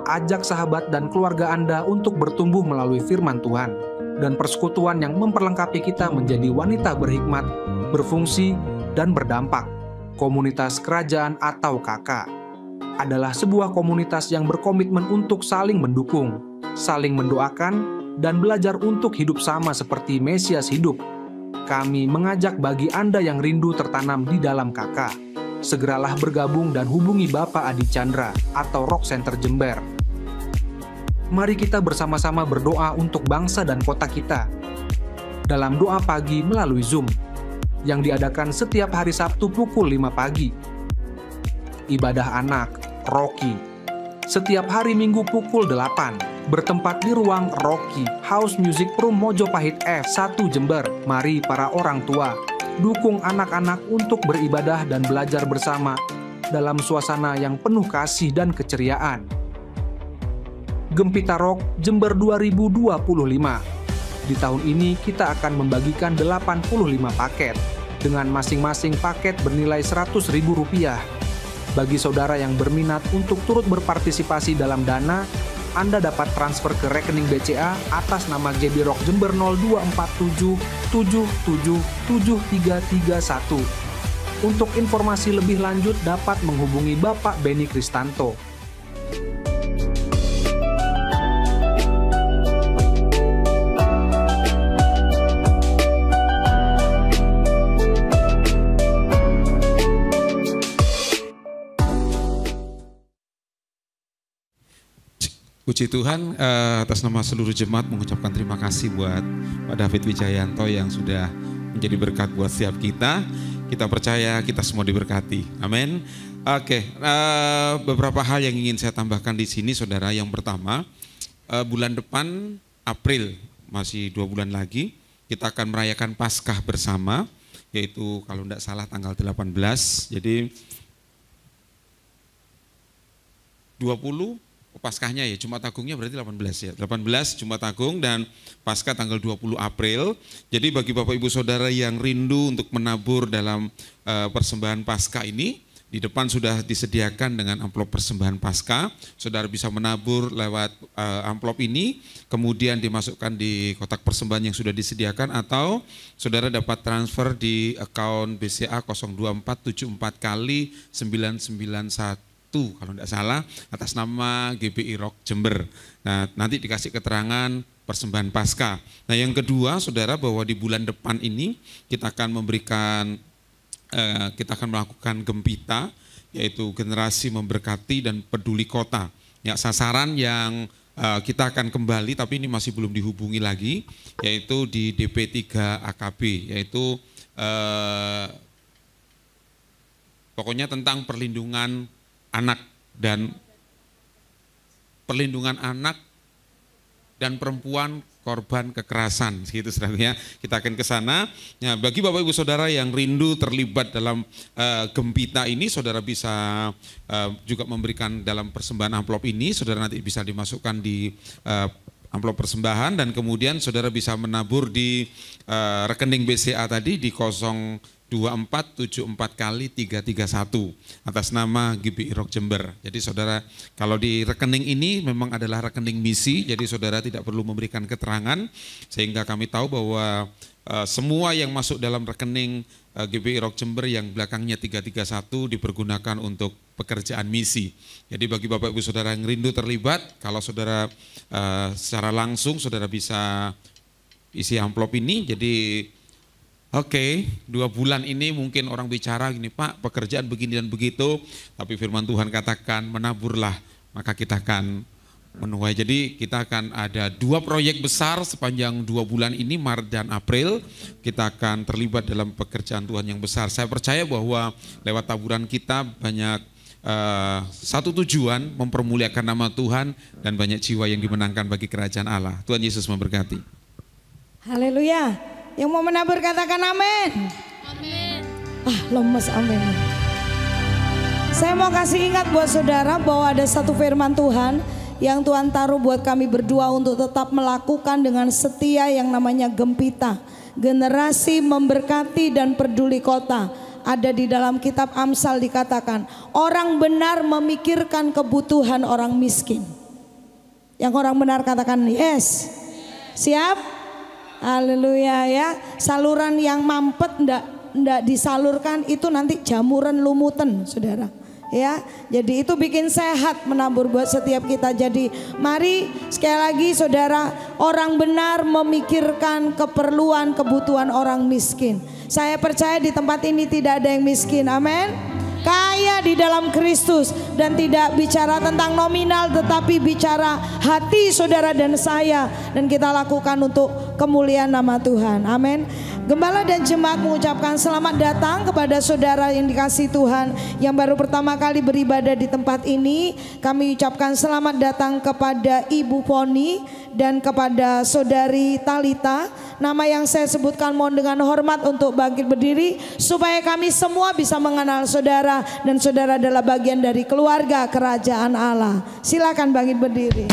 Ajak sahabat dan keluarga Anda untuk bertumbuh melalui firman Tuhan dan persekutuan yang memperlengkapi kita menjadi wanita berhikmat, berfungsi, dan berdampak. Komunitas kerajaan atau KK adalah sebuah komunitas yang berkomitmen untuk saling mendukung, saling mendoakan, dan belajar untuk hidup sama seperti Mesias hidup. Kami mengajak bagi Anda yang rindu tertanam di dalam KK, segeralah bergabung dan hubungi Bapak Adi Chandra atau Rock Center Jember. Mari kita bersama-sama berdoa untuk bangsa dan kota kita dalam doa pagi melalui Zoom yang diadakan setiap hari Sabtu pukul 5 pagi. Ibadah anak, Rocky, setiap hari Minggu pukul 8, bertempat di ruang Rocky House Music Room Mojopahit F1 Jember. Mari para orang tua, dukung anak-anak untuk beribadah dan belajar bersama dalam suasana yang penuh kasih dan keceriaan. Gempita Rock Jember 2025. Di tahun ini kita akan membagikan 85 paket dengan masing-masing paket bernilai Rp100.000. Bagi saudara yang berminat untuk turut berpartisipasi dalam dana, Anda dapat transfer ke rekening BCA atas nama GB Rock Jember 0247777331. Untuk informasi lebih lanjut dapat menghubungi Bapak Beni Kristanto. Puji Tuhan, atas nama seluruh jemaat mengucapkan terima kasih buat Pak David Wijayanto yang sudah menjadi berkat buat setiap kita. Kita percaya kita semua diberkati. Amin. Oke, beberapa hal yang ingin saya tambahkan di sini, saudara. Yang pertama, bulan depan April, masih 2 bulan lagi, kita akan merayakan Paskah bersama, yaitu kalau tidak salah tanggal 18. Jadi 20 Paskahnya ya, Jumat Agungnya berarti 18 ya. 18 Jumat Agung dan Paskah tanggal 20 April. Jadi bagi Bapak Ibu Saudara yang rindu untuk menabur dalam persembahan Paskah ini, di depan sudah disediakan dengan amplop persembahan Paskah. Saudara bisa menabur lewat amplop ini, kemudian dimasukkan di kotak persembahan yang sudah disediakan, atau saudara dapat transfer di akun BCA 02474 kali 991 kalau tidak salah, atas nama GBI Rock Jember. Nah, nanti dikasih keterangan persembahan Paskah. Nah, yang kedua, saudara, bahwa di bulan depan ini kita akan melakukan gempita, yaitu generasi memberkati dan peduli kota. Ya, sasaran yang kita akan kembali, tapi ini masih belum dihubungi lagi, yaitu di DP3 AKB, yaitu pokoknya tentang perlindungan anak dan perempuan korban kekerasan, gitu saudara. Kita akan ke sana. Ya, bagi Bapak Ibu Saudara yang rindu terlibat dalam gempita ini, saudara bisa juga memberikan dalam persembahan amplop ini. Saudara nanti bisa dimasukkan di amplop persembahan, dan kemudian saudara bisa menabur di rekening BCA tadi di 02474 kali 331 atas nama GBI Rock Jember. Jadi saudara, kalau di rekening ini memang adalah rekening misi, jadi saudara tidak perlu memberikan keterangan, sehingga kami tahu bahwa semua yang masuk dalam rekening GBI Rock Jember yang belakangnya 331 dipergunakan untuk pekerjaan misi. Jadi bagi Bapak Ibu Saudara yang rindu terlibat, kalau saudara secara langsung saudara bisa isi amplop ini. Jadi Oke, 2 bulan ini mungkin orang bicara gini, Pak, pekerjaan begini dan begitu, tapi firman Tuhan katakan menaburlah, maka kita akan menuai. Jadi kita akan ada 2 proyek besar sepanjang 2 bulan ini, Maret dan April. Kita akan terlibat dalam pekerjaan Tuhan yang besar. Saya percaya bahwa lewat taburan kita banyak satu tujuan, mempermuliakan nama Tuhan, dan banyak jiwa yang dimenangkan bagi kerajaan Allah. Tuhan Yesus memberkati. Haleluya. Yang mau menabur katakan amin. Amin. Lemes amin. Saya mau kasih ingat buat saudara bahwa ada satu firman Tuhan yang Tuhan taruh buat kami berdua untuk tetap melakukan dengan setia yang namanya gempita. Generasi memberkati dan peduli kota. ada di dalam kitab Amsal dikatakan, orang benar memikirkan kebutuhan orang miskin. Yang orang benar katakan yes. Siap? Haleluya ya. Saluran yang mampet ndak disalurkan itu nanti jamuran lumutan, saudara. Ya, jadi itu bikin sehat menabur buat setiap kita. Jadi mari sekali lagi saudara, orang benar memikirkan keperluan kebutuhan orang miskin. Saya percaya di tempat ini tidak ada yang miskin, amin. Kaya di dalam Kristus, dan tidak bicara tentang nominal tetapi bicara hati saudara dan saya, dan kita lakukan untuk kemuliaan nama Tuhan, amin. Gembala dan jemaat mengucapkan selamat datang kepada saudara yang dikasihi Tuhan yang baru pertama kali beribadah di tempat ini. Kami ucapkan selamat datang kepada Ibu Poni dan kepada Saudari Talita. Nama yang saya sebutkan mohon dengan hormat untuk bangkit berdiri supaya kami semua bisa mengenal saudara, dan saudara adalah bagian dari keluarga kerajaan Allah. Silakan bangkit berdiri.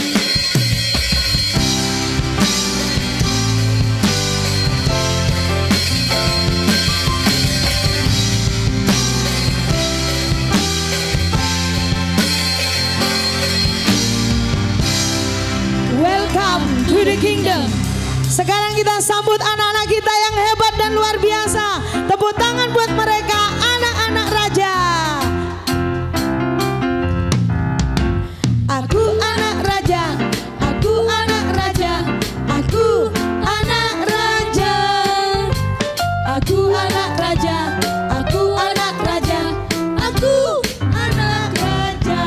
Welcome to the kingdom. Sekarang kita sambut anak-anak kita yang hebat dan luar biasa. Tepuk tangan buat mereka, anak-anak raja. Aku anak raja, aku anak raja, aku anak raja, aku anak raja, aku anak raja, aku anak raja.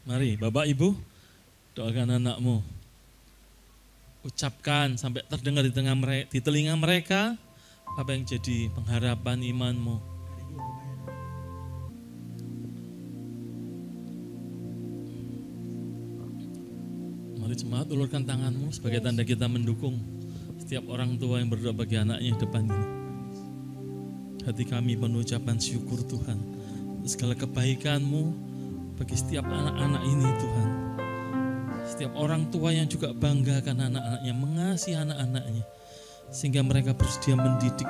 Mari Bapak Ibu, doakan anakmu. Ucapkan sampai terdengar di telinga mereka apa yang jadi pengharapan imanmu. Mari jemaat, ulurkan tanganmu sebagai tanda kita mendukung setiap orang tua yang berdoa bagi anaknya di depan ini. Hati kami penuh ucapan syukur Tuhan untuk segala kebaikan-Mu bagi setiap anak-anak ini Tuhan. Setiap orang tua yang juga bangga akan anak-anaknya, mengasihi anak-anaknya, sehingga mereka bersedia mendidik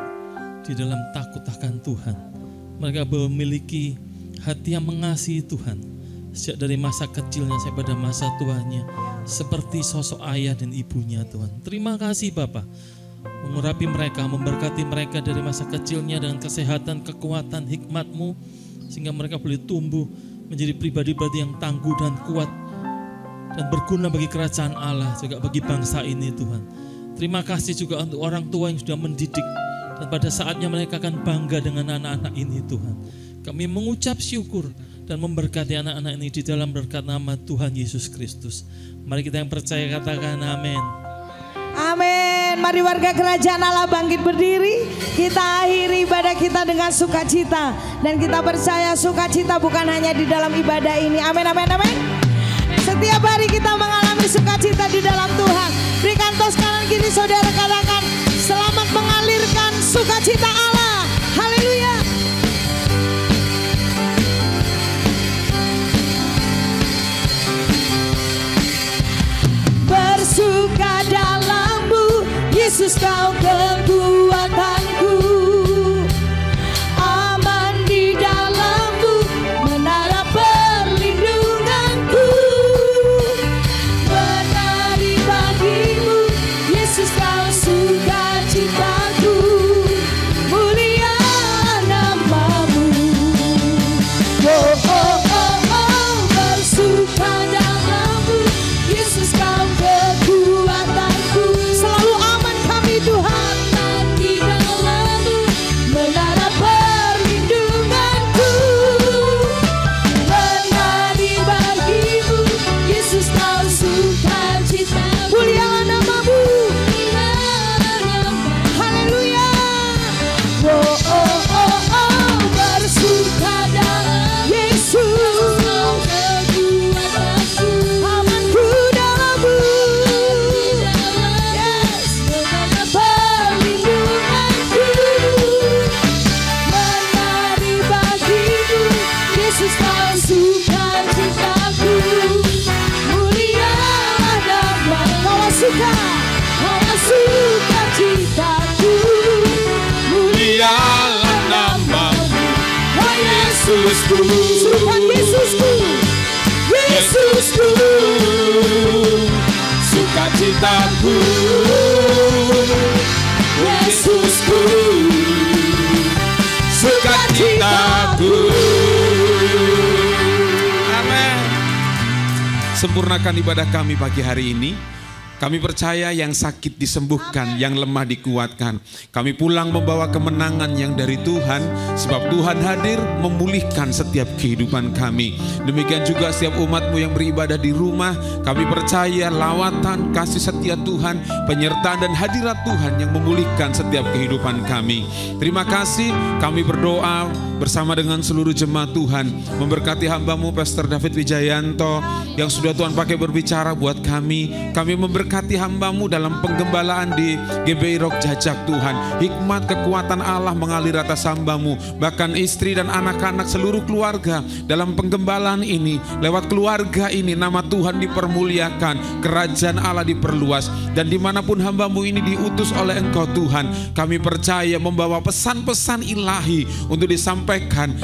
di dalam takut akan Tuhan. Mereka memiliki hati yang mengasihi Tuhan sejak dari masa kecilnya sampai pada masa tuanya, seperti sosok ayah dan ibunya Tuhan. Terima kasih Bapa, mengurapi mereka, memberkati mereka dari masa kecilnya dengan kesehatan, kekuatan, hikmat-Mu, sehingga mereka boleh tumbuh menjadi pribadi-pribadi yang tangguh dan kuat dan berguna bagi kerajaan Allah, juga bagi bangsa ini Tuhan. Terima kasih juga untuk orang tua yang sudah mendidik, dan pada saatnya mereka akan bangga dengan anak-anak ini Tuhan. Kami mengucap syukur dan memberkati anak-anak ini di dalam berkat nama Tuhan Yesus Kristus. Mari kita yang percaya katakan amin. Amin. Mari warga kerajaan Allah bangkit berdiri. Kita akhiri ibadah kita dengan sukacita, dan kita percaya sukacita bukan hanya di dalam ibadah ini. Amin, amin, amin. Setiap hari kita mengalami sukacita di dalam Tuhan. Berikan tos kanan kiri saudara, katakan selamat mengalirkan sukacita Allah. Haleluya. Bersuka dalam-Mu, Yesus Kau kekuatanku. Aman di dalam-Mu, menara perlindunganku. Menari bagi-Mu, Yesus Kau sukacitaku. Mulia nama-Mu. Oh, oh, oh, oh, bersuka dalam-Mu, Yesus Kau kekuatanku. Selalu aman kami Tuhan. Aman di dalam-Mu, menara perlindunganku. Menari bagi-Mu, Yesus Kau sukacitaku. Mulialah nama-Mu. Haleluya. Oh, oh, oh, oh, bersuka dalam Yesus. Amanku dalam-Mu. Yes. Menara perlindunganku. Menari bagi-Mu, Yesus Kau sukacitaku. Mulialah nama-Mu. Kau suka sukacitaku. Yesusku, Tuhan Yesusku, Yesusku, sukacitaku, Yesusku, sukacitaku. Amin. Sempurnakan ibadah kami pagi hari ini. Kami percaya yang sakit disembuhkan, yang lemah dikuatkan. Kami pulang membawa kemenangan yang dari Tuhan, sebab Tuhan hadir memulihkan setiap kehidupan kami. Demikian juga setiap umat-Mu yang beribadah di rumah, kami percaya lawatan, kasih setia Tuhan, penyertaan dan hadirat Tuhan yang memulihkan setiap kehidupan kami. Terima kasih, kami berdoa bersama dengan seluruh jemaat Tuhan, memberkati hamba-Mu Pastor David Wijayanto yang sudah Tuhan pakai berbicara buat kami. Kami memberkati hamba-Mu dalam penggembalaan di GBI Rock Jajak Tuhan. Hikmat kekuatan Allah mengalir atas hamba-Mu, bahkan istri dan anak-anak seluruh keluarga dalam penggembalaan ini. Lewat keluarga ini nama Tuhan dipermuliakan, kerajaan Allah diperluas, dan dimanapun hamba-Mu ini diutus oleh Engkau Tuhan, kami percaya membawa pesan-pesan ilahi untuk disampaikan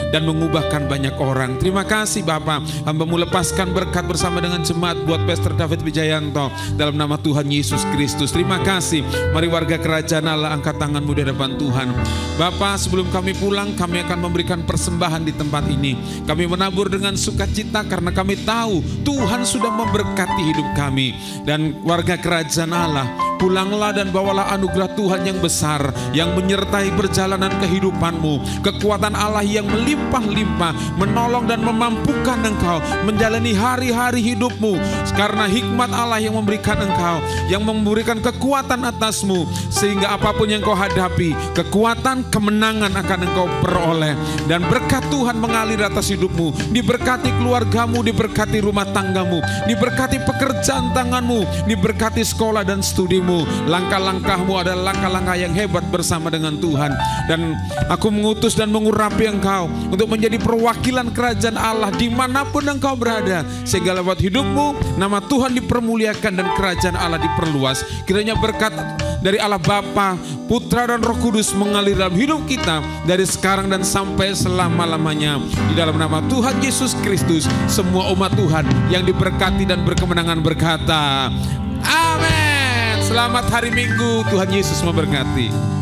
dan mengubahkan banyak orang. Terima kasih Bapa, hamba-Mu lepaskan berkat bersama dengan jemaat buat Pastor David Wijayanto dalam nama Tuhan Yesus Kristus. Terima kasih. Mari warga kerajaan Allah angkat tanganmu di hadapan Tuhan. Bapa, sebelum kami pulang, kami akan memberikan persembahan di tempat ini. Kami menabur dengan sukacita karena kami tahu Tuhan sudah memberkati hidup kami. Dan warga kerajaan Allah, pulanglah dan bawalah anugerah Tuhan yang besar yang menyertai perjalanan kehidupanmu. Kekuatan Allah yang melimpah-limpah menolong dan memampukan engkau menjalani hari-hari hidupmu, karena hikmat Allah yang memberikan engkau, yang memberikan kekuatan atasmu, sehingga apapun yang kau hadapi, kekuatan kemenangan akan engkau peroleh. Dan berkat Tuhan mengalir atas hidupmu. Diberkati keluargamu, diberkati rumah tanggamu, diberkati pekerjaan tanganmu, diberkati sekolah dan studimu. Langkah-langkahmu adalah langkah-langkah yang hebat bersama dengan Tuhan. Dan aku mengutus dan mengurapi engkau untuk menjadi perwakilan kerajaan Allah dimanapun engkau berada, sehingga lewat hidupmu nama Tuhan dipermuliakan dan kerajaan Allah diperluas. Kiranya berkat dari Allah Bapa, Putra dan Roh Kudus mengalir dalam hidup kita dari sekarang dan sampai selama-lamanya. Di dalam nama Tuhan Yesus Kristus, semua umat Tuhan yang diberkati dan berkemenangan berkata, amin. Selamat hari Minggu, Tuhan Yesus memberkati.